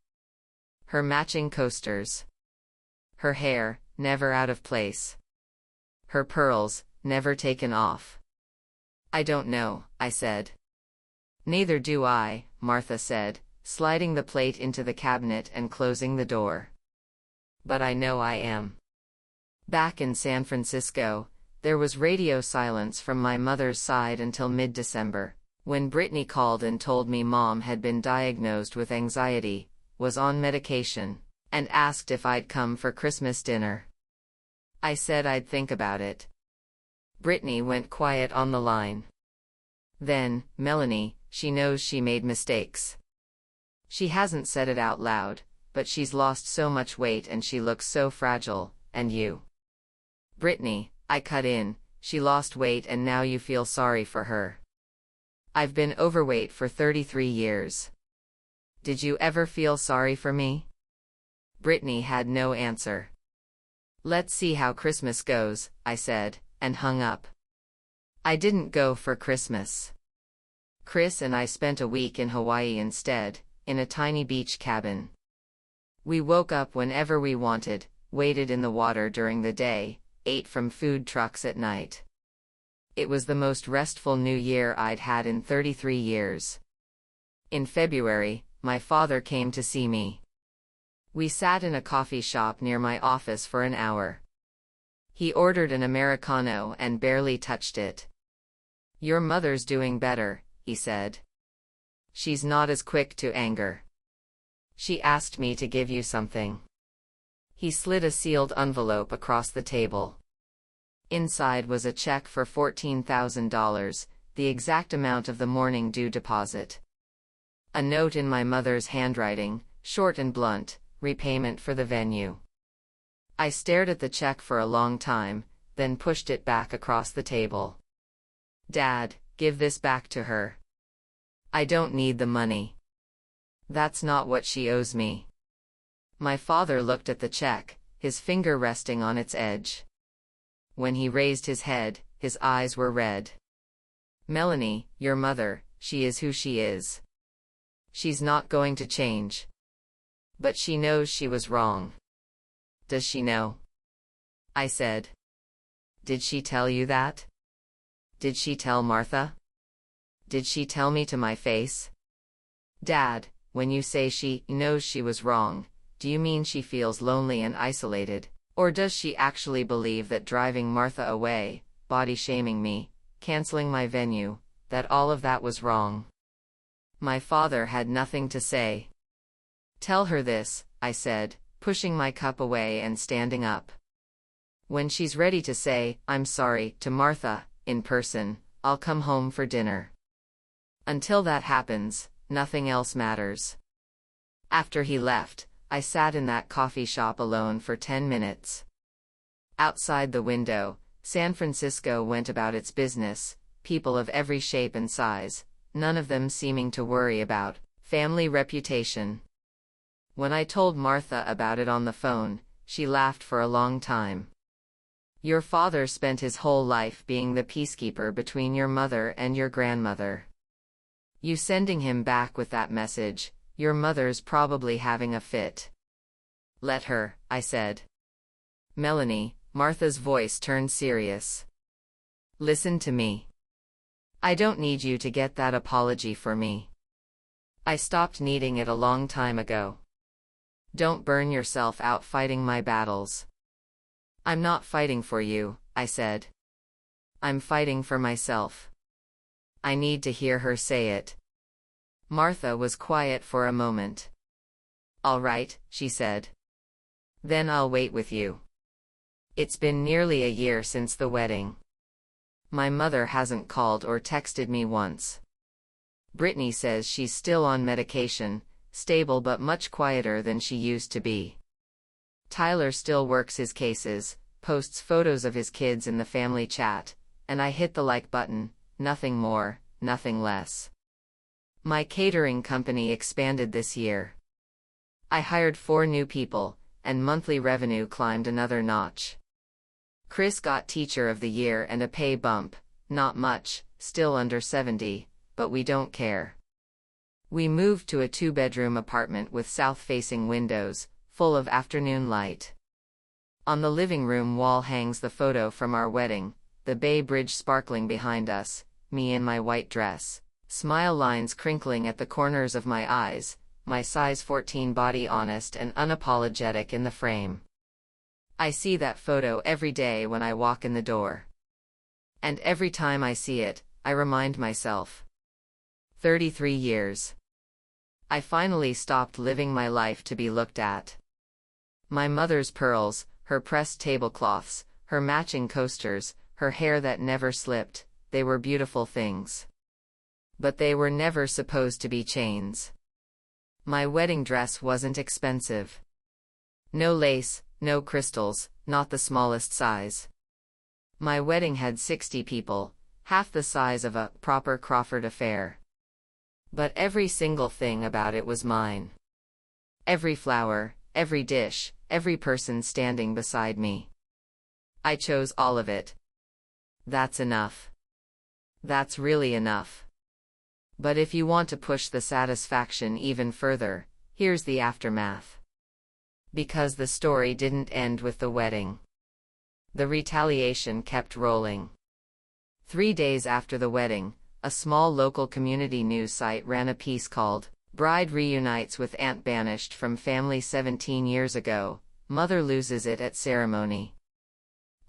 Speaker 1: Her matching coasters. Her hair, never out of place. Her pearls, never taken off. "I don't know," I said. "Neither do I," Martha said, sliding the plate into the cabinet and closing the door. "But I know I am." Back in San Francisco, there was radio silence from my mother's side until mid-December, when Brittany called and told me Mom had been diagnosed with anxiety, was on medication, and asked if I'd come for Christmas dinner. I said I'd think about it. Brittany went quiet on the line. Then, "Melanie, she knows she made mistakes. She hasn't said it out loud, but she's lost so much weight and she looks so fragile, and you." "Brittany," I cut in, "she lost weight and now you feel sorry for her. I've been overweight for 33 years. Did you ever feel sorry for me?" Brittany had no answer. "Let's see how Christmas goes," I said, and hung up. I didn't go for Christmas. Chris and I spent a week in Hawaii instead, in a tiny beach cabin. We woke up whenever we wanted, waded in the water during the day, ate from food trucks at night. It was the most restful New Year I'd had in 33 years. In February, my father came to see me. We sat in a coffee shop near my office for an hour. He ordered an Americano and barely touched it. "Your mother's doing better," he said. "She's not as quick to anger. She asked me to give you something." He slid a sealed envelope across the table. Inside was a check for $14,000, the exact amount of the morning due deposit. A note in my mother's handwriting, short and blunt: repayment for the venue. I stared at the check for a long time, then pushed it back across the table. "Dad, give this back to her. I don't need the money. That's not what she owes me." My father looked at the check, his finger resting on its edge. When he raised his head, his eyes were red. "Melanie, your mother, she is who she is. She's not going to change. But she knows she was wrong." "Does she know?" I said. "Did she tell you that? Did she tell Martha? Did she tell me to my face?" "Dad, when you say she knows she was wrong, do you mean she feels lonely and isolated, or does she actually believe that driving Martha away, body-shaming me, canceling my venue, that all of that was wrong?" My father had nothing to say. "Tell her this," I said, pushing my cup away and standing up. When she's ready to say, "I'm sorry," to Martha, in person, I'll come home for dinner. Until that happens, nothing else matters. After he left, I sat in that coffee shop alone for 10 minutes. Outside the window, San Francisco went about its business, people of every shape and size, none of them seeming to worry about family reputation. When I told Martha about it on the phone, she laughed for a long time. "Your father spent his whole life being the peacekeeper between your mother and your grandmother. You sending him back with that message, your mother's probably having a fit." "Let her," I said. "Melanie," Martha's voice turned serious. "Listen to me. I don't need you to get that apology for me. I stopped needing it a long time ago. Don't burn yourself out fighting my battles." "I'm not fighting for you," I said. "I'm fighting for myself." I need to hear her say it. Martha was quiet for a moment. "All right," she said. "Then I'll wait with you. It's been nearly a year since the wedding. My mother hasn't called or texted me once. Brittany says she's still on medication, stable but much quieter than she used to be. Tyler still works his cases, posts photos of his kids in the family chat, and I hit the like button, nothing more, nothing less. My catering company expanded this year. I hired 4 new people, and monthly revenue climbed another notch. Chris got Teacher of the Year and a pay bump, not much, still under 70, but we don't care. We moved to a 2-bedroom apartment with south-facing windows, full of afternoon light. On the living room wall hangs the photo from our wedding, the Bay Bridge sparkling behind us, me in my white dress, smile lines crinkling at the corners of my eyes, my size 14 body honest and unapologetic in the frame. I see that photo every day when I walk in the door. And every time I see it, I remind myself. 33 years. I finally stopped living my life to be looked at. My mother's pearls, her pressed tablecloths, her matching coasters, her hair that never slipped, they were beautiful things. But they were never supposed to be chains. My wedding dress wasn't expensive. No lace, no crystals, not the smallest size. My wedding had 60 people, half the size of a proper Crawford affair. But every single thing about it was mine. Every flower, every dish, every person standing beside me. I chose all of it. That's enough. That's really enough. But if you want to push the satisfaction even further, here's the aftermath. Because the story didn't end with the wedding. The retaliation kept rolling. 3 days after the wedding, a small local community news site ran a piece called, "Bride Reunites with Aunt Banished from Family 17 Years Ago, Mother Loses It at Ceremony."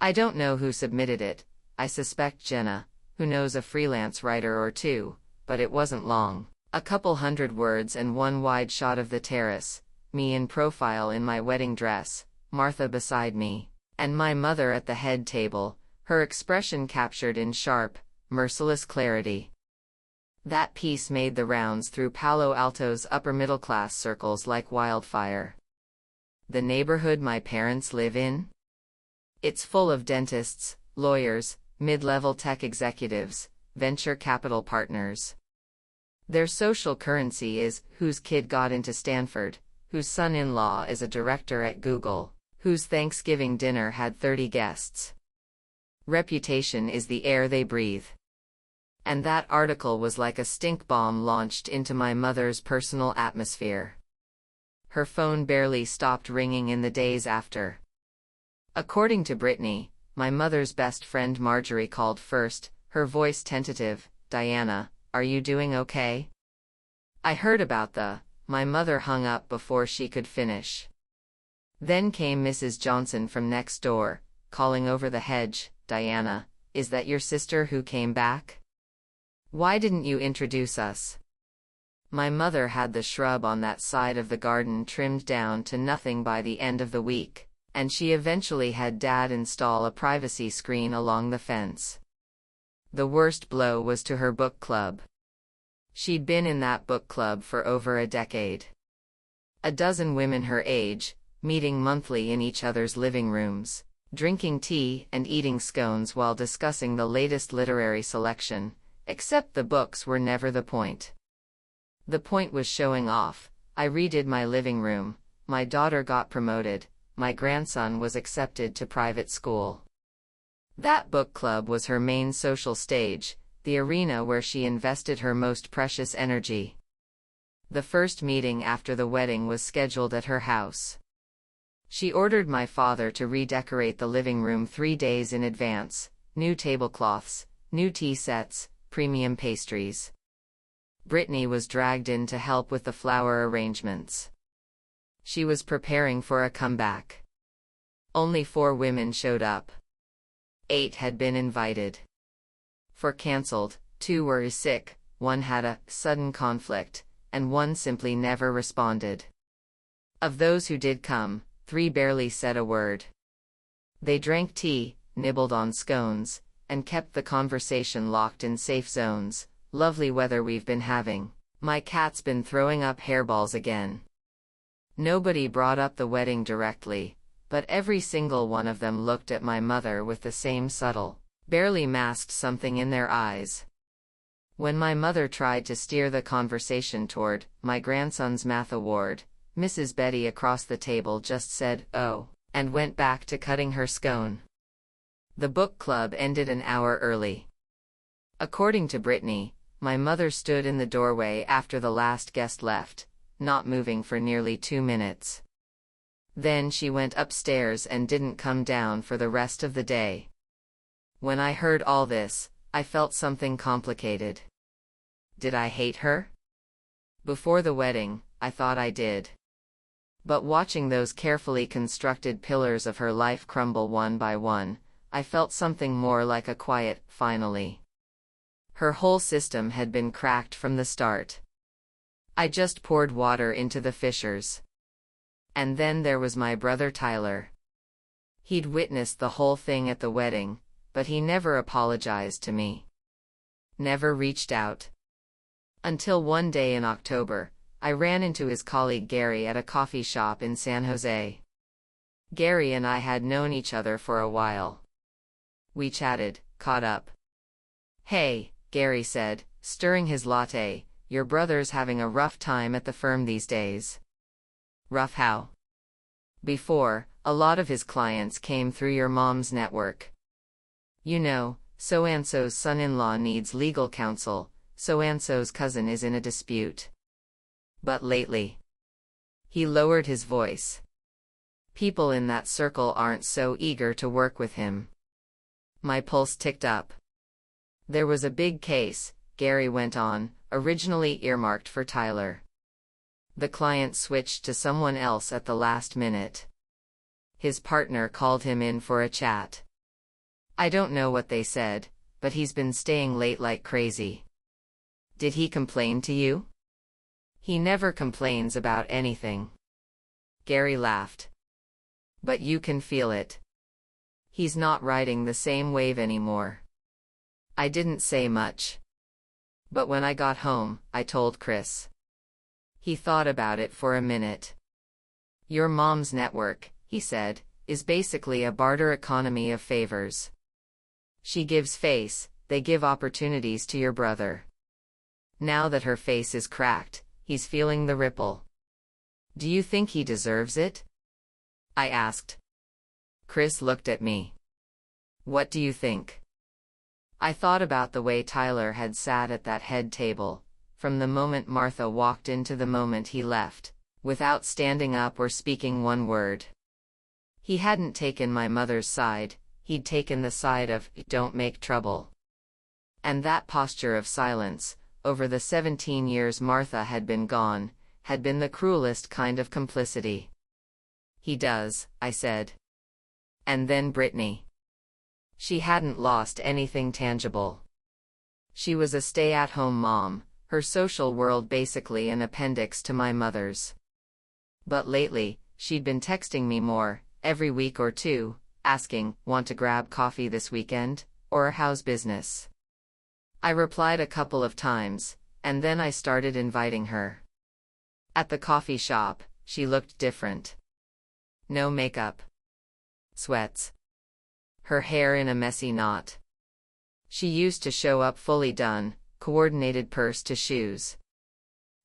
Speaker 1: I don't know who submitted it. I suspect Jenna, who knows a freelance writer or two, but it wasn't long. A couple hundred words and one wide shot of the terrace, me in profile in my wedding dress, Martha beside me, and my mother at the head table, her expression captured in sharp, merciless clarity. That piece made the rounds through Palo Alto's upper-middle-class circles like wildfire. The neighborhood my parents live in? It's full of dentists, lawyers, mid-level tech executives, venture capital partners. Their social currency is whose kid got into Stanford, whose son-in-law is a director at Google, whose Thanksgiving dinner had 30 guests. Reputation is the air they breathe. And that article was like a stink bomb launched into my mother's personal atmosphere. Her phone barely stopped ringing in the days after. According to Brittany, my mother's best friend Marjorie called first, her voice tentative, "Diana, are you doing okay?" I heard about my mother hung up before she could finish. Then came Mrs. Johnson from next door, calling over the hedge, "Diana, is that your sister who came back? Why didn't you introduce us?" My mother had the shrub on that side of the garden trimmed down to nothing by the end of the week, and she eventually had Dad install a privacy screen along the fence. The worst blow was to her book club. She'd been in that book club for over a decade. A dozen women her age, meeting monthly in each other's living rooms, drinking tea and eating scones while discussing the latest literary selection, except the books were never the point. The point was showing off. I redid my living room, my daughter got promoted, my grandson was accepted to private school. That book club was her main social stage, the arena where she invested her most precious energy. The first meeting after the wedding was scheduled at her house. She ordered my father to redecorate the living room 3 days in advance, new tablecloths, new tea sets, premium pastries. Brittany was dragged in to help with the flower arrangements. She was preparing for a comeback. Only 4 women showed up. 8 had been invited. 4 cancelled, 2 were sick, 1 had a sudden conflict, and 1 simply never responded. Of those who did come, 3 barely said a word. They drank tea, nibbled on scones, and kept the conversation locked in safe zones. Lovely weather we've been having. My cat's been throwing up hairballs again. Nobody brought up the wedding directly, but every single one of them looked at my mother with the same subtle, barely masked something in their eyes. When my mother tried to steer the conversation toward my grandson's math award, Mrs. Betty across the table just said, "Oh," and went back to cutting her scone. The book club ended an hour early. According to Brittany, my mother stood in the doorway after the last guest left, not moving for nearly 2 minutes. Then she went upstairs and didn't come down for the rest of the day. When I heard all this, I felt something complicated. Did I hate her? Before the wedding, I thought I did. But watching those carefully constructed pillars of her life crumble one by one, I felt something more like a quiet, finally. Her whole system had been cracked from the start. I just poured water into the fissures. And then there was my brother Tyler. He'd witnessed the whole thing at the wedding, but he never apologized to me. Never reached out. Until one day in October, I ran into his colleague Gary at a coffee shop in San Jose. Gary and I had known each other for a while. We chatted, caught up. "Hey," Gary said, stirring his latte, "your brother's having a rough time at the firm these days." "Rough how?" "Before, a lot of his clients came through your mom's network. You know, so-and-so's son-in-law needs legal counsel, so-and-so's cousin is in a dispute. But lately..." He lowered his voice. "People in that circle aren't so eager to work with him." My pulse ticked up. "There was a big case," Gary went on, "originally earmarked for Tyler. The client switched to someone else at the last minute. His partner called him in for a chat. I don't know what they said, but he's been staying late like crazy." "Did he complain to you?" "He never complains about anything." Gary laughed. "But you can feel it. He's not riding the same wave anymore." I didn't say much. But when I got home, I told Chris. He thought about it for a minute. "Your mom's network," he said, "is basically a barter economy of favors. She gives face, they give opportunities to your brother. Now that her face is cracked, he's feeling the ripple. Do you think he deserves it?" I asked. Chris looked at me. "What do you think?" I thought about the way Tyler had sat at that head table, from the moment Martha walked in to the moment he left, without standing up or speaking one word. He hadn't taken my mother's side, he'd taken the side of, "Don't make trouble." And that posture of silence, over the 17 years Martha had been gone, had been the cruelest kind of complicity. "He does," I said. And then Brittany. She hadn't lost anything tangible. She was a stay-at-home mom, her social world basically an appendix to my mother's. But lately, she'd been texting me more, every week or two, asking, "Want to grab coffee this weekend?" or "How's business?" I replied a couple of times, and then I started inviting her. At the coffee shop, she looked different. No makeup. Sweats. Her hair in a messy knot. She used to show up fully done, coordinated purse to shoes.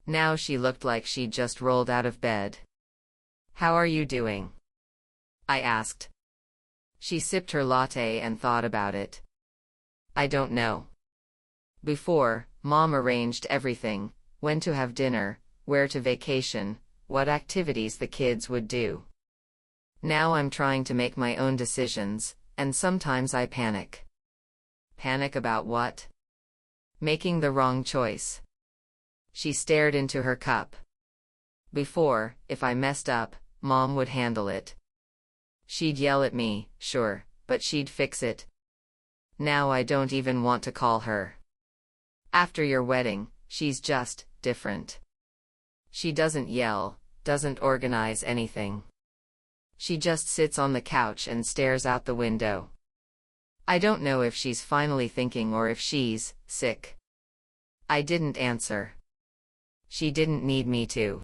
Speaker 1: Now she looked like she'd just rolled out of bed. "How are you doing?" I asked. She sipped her latte and thought about it. "I don't know. Before, Mom arranged everything: when to have dinner, where to vacation, what activities the kids would do. Now I'm trying to make my own decisions, and sometimes I panic." Panic about what? Making the wrong choice. She stared into her cup. Before, if I messed up, Mom would handle it. She'd yell at me, sure, but she'd fix it. Now I don't even want to call her. After your wedding, she's just different. She doesn't yell, doesn't organize anything. She just sits on the couch and stares out the window. I don't know if she's finally thinking or if she's sick. I didn't answer. She didn't need me to.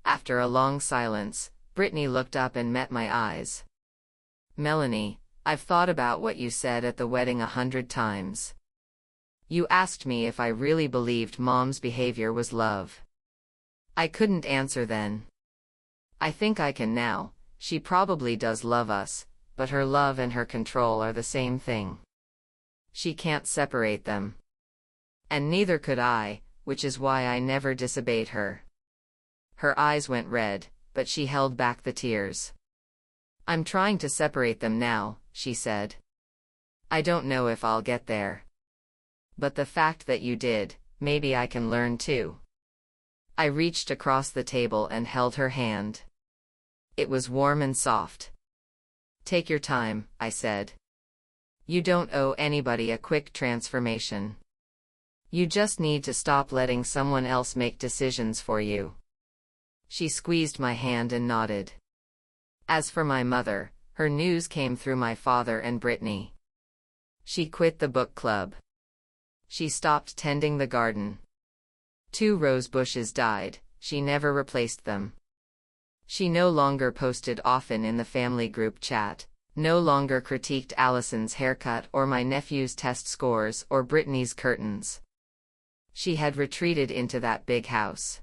Speaker 1: After a long silence, Brittany looked up and met my eyes. "Melanie, I've thought about what you said at the wedding 100 times. You asked me if I really believed Mom's behavior was love. I couldn't answer then. I think I can now. She probably does love us, but her love and her control are the same thing. She can't separate them. And neither could I, which is why I never disobeyed her." Her eyes went red, but she held back the tears. "I'm trying to separate them now," she said. "I don't know if I'll get there. But the fact that you did, maybe I can learn too." I reached across the table and held her hand. It was warm and soft. "Take your time," I said. "You don't owe anybody a quick transformation. You just need to stop letting someone else make decisions for you." She squeezed my hand and nodded. As for my mother, her news came through my father and Brittany. She quit the book club. She stopped tending the garden. 2 rose bushes died, she never replaced them. She no longer posted often in the family group chat, no longer critiqued Allison's haircut or my nephew's test scores or Brittany's curtains. She had retreated into that big house.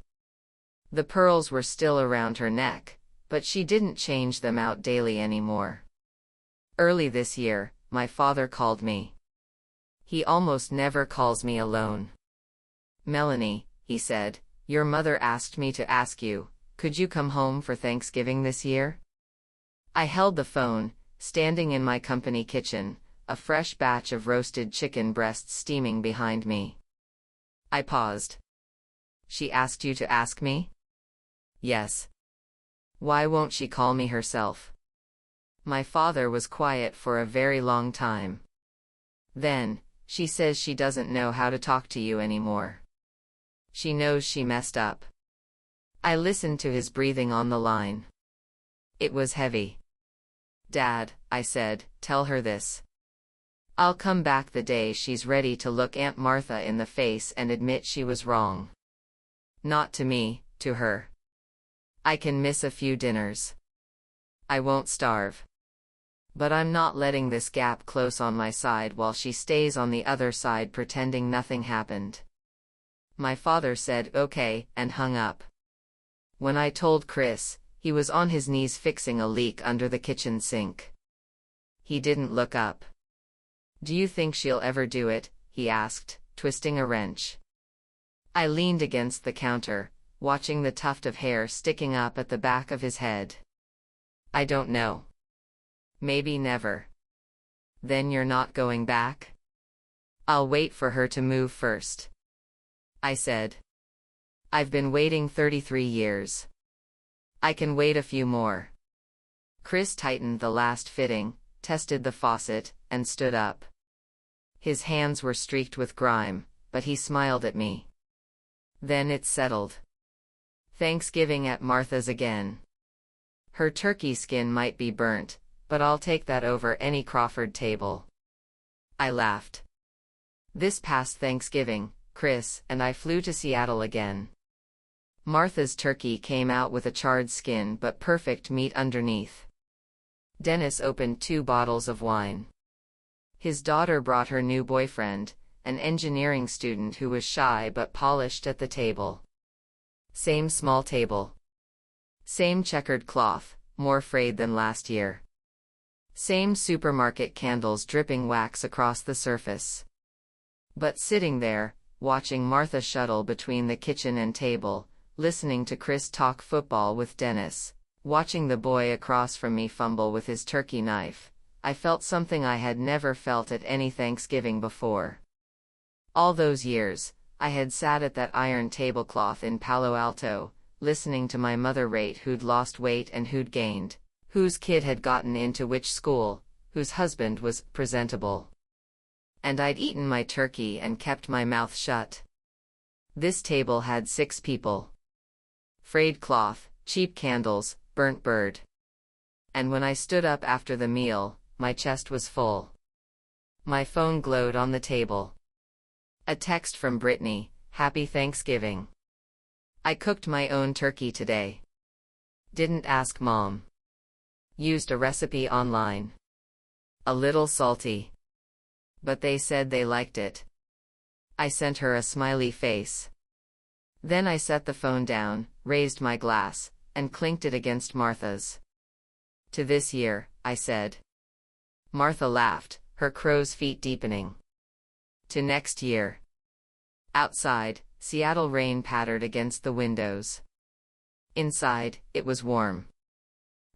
Speaker 1: The pearls were still around her neck, but she didn't change them out daily anymore. Early this year, my father called me. He almost never calls me alone. "Melanie," he said, "your mother asked me to ask you, could you come home for Thanksgiving this year?" I held the phone, standing in my company kitchen, a fresh batch of roasted chicken breasts steaming behind me. I paused. "She asked you to ask me?" "Yes." "Why won't she call me herself?" My father was quiet for a very long time. Then, "She says she doesn't know how to talk to you anymore. She knows she messed up." I listened to his breathing on the line. It was heavy. "Dad," I said, "tell her this. I'll come back the day she's ready to look Aunt Martha in the face and admit she was wrong. Not to me, to her. I can miss a few dinners. I won't starve. But I'm not letting this gap close on my side while she stays on the other side pretending nothing happened." My father said okay and hung up. When I told Chris, he was on his knees fixing a leak under the kitchen sink. He didn't look up. "Do you think she'll ever do it?" he asked, twisting a wrench. I leaned against the counter, watching the tuft of hair sticking up at the back of his head. "I don't know. Maybe never." "Then you're not going back?" "I'll wait for her to move first," I said. "I've been waiting 33 years. I can wait a few more." Chris tightened the last fitting, tested the faucet, and stood up. His hands were streaked with grime, but he smiled at me. "Then it's settled. Thanksgiving at Martha's again." Her turkey skin might be burnt, but I'll take that over any Crawford table. I laughed. This past Thanksgiving, Chris and I flew to Seattle again. Martha's turkey came out with a charred skin but perfect meat underneath. Dennis opened 2 bottles of wine. His daughter brought her new boyfriend, an engineering student who was shy but polished at the table. Same small table. Same checkered cloth, more frayed than last year. Same supermarket candles dripping wax across the surface. But sitting there, watching Martha shuttle between the kitchen and table, listening to Chris talk football with Dennis, watching the boy across from me fumble with his turkey knife, I felt something I had never felt at any Thanksgiving before. All those years, I had sat at that iron tablecloth in Palo Alto, listening to my mother rate who'd lost weight and who'd gained, whose kid had gotten into which school, whose husband was presentable. And I'd eaten my turkey and kept my mouth shut. This table had 6 people. Frayed cloth, cheap candles, burnt bird. And when I stood up after the meal, my chest was full. My phone glowed on the table. A text from Brittany, "Happy Thanksgiving. I cooked my own turkey today. Didn't ask Mom. Used a recipe online. A little salty. But they said they liked it." I sent her a smiley face. Then I set the phone down, raised my glass, and clinked it against Martha's. "To this year," I said. Martha laughed, her crow's feet deepening. "To next year." Outside, Seattle rain pattered against the windows. Inside, it was warm.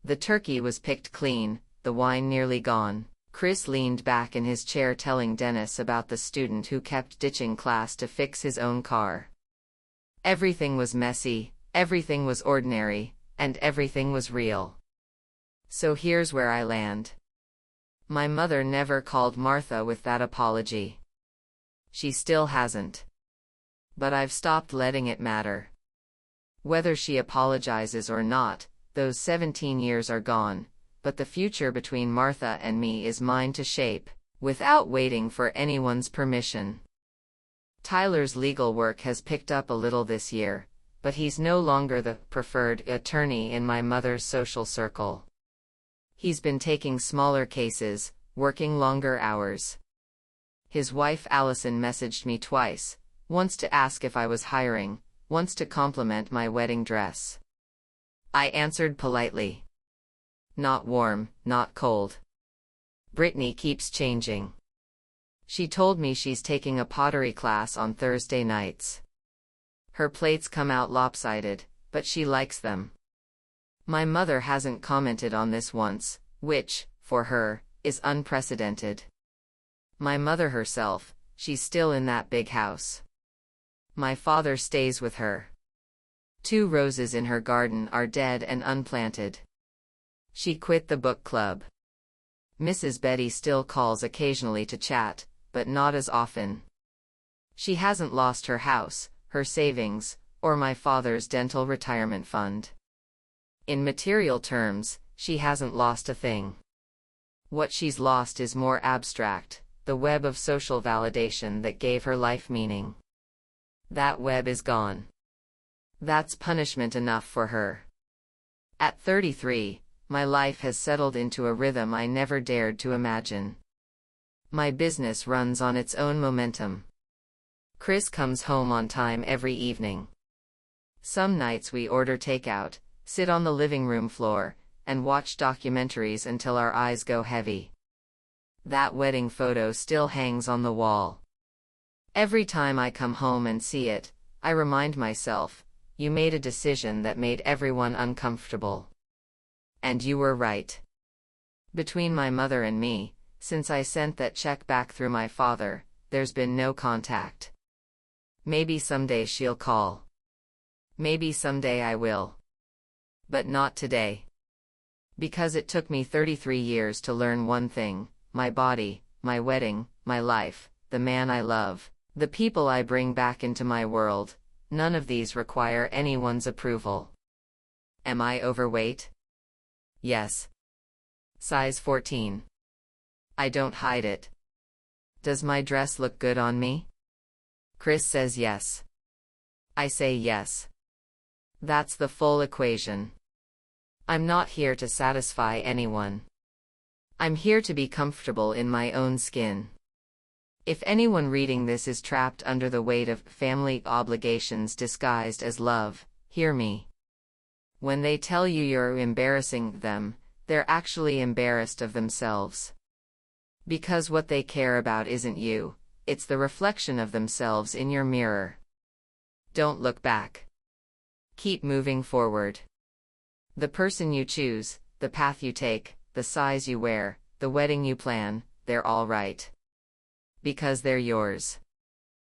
Speaker 1: The turkey was picked clean, the wine nearly gone. Chris leaned back in his chair telling Dennis about the student who kept ditching class to fix his own car. Everything was messy, everything was ordinary, and everything was real. So here's where I land. My mother never called Martha with that apology. She still hasn't. But I've stopped letting it matter. Whether she apologizes or not, those 17 years are gone, but the future between Martha and me is mine to shape, without waiting for anyone's permission. Tyler's legal work has picked up a little this year, but he's no longer the preferred attorney in my mother's social circle. He's been taking smaller cases, working longer hours. His wife Allison messaged me twice, once to ask if I was hiring, once to compliment my wedding dress. I answered politely. Not warm, not cold. Brittany keeps changing. She told me she's taking a pottery class on Thursday nights. Her plates come out lopsided, but she likes them. My mother hasn't commented on this once, which, for her, is unprecedented. My mother herself, she's still in that big house. My father stays with her. 2 roses in her garden are dead and unplanted. She quit the book club. Mrs. Betty still calls occasionally to chat, but not as often. She hasn't lost her house, her savings, or my father's dental retirement fund. In material terms, she hasn't lost a thing. What she's lost is more abstract, the web of social validation that gave her life meaning. That web is gone. That's punishment enough for her. At 33, my life has settled into a rhythm I never dared to imagine. My business runs on its own momentum. Chris comes home on time every evening. Some nights we order takeout, sit on the living room floor, and watch documentaries until our eyes go heavy. That wedding photo still hangs on the wall. Every time I come home and see it, I remind myself, you made a decision that made everyone uncomfortable. And you were right. Between my mother and me, since I sent that check back through my father, there's been no contact. Maybe someday she'll call. Maybe someday I will. But not today. Because it took me 33 years to learn one thing: my body, my wedding, my life, the man I love, the people I bring back into my world, none of these require anyone's approval. Am I overweight? Yes. Size 14. I don't hide it. Does my dress look good on me? Chris says yes. I say yes. That's the full equation. I'm not here to satisfy anyone. I'm here to be comfortable in my own skin. If anyone reading this is trapped under the weight of family obligations disguised as love, hear me. When they tell you you're embarrassing them, they're actually embarrassed of themselves. Because what they care about isn't you, it's the reflection of themselves in your mirror. Don't look back. Keep moving forward. The person you choose, the path you take, the size you wear, the wedding you plan, they're all right. Because they're yours.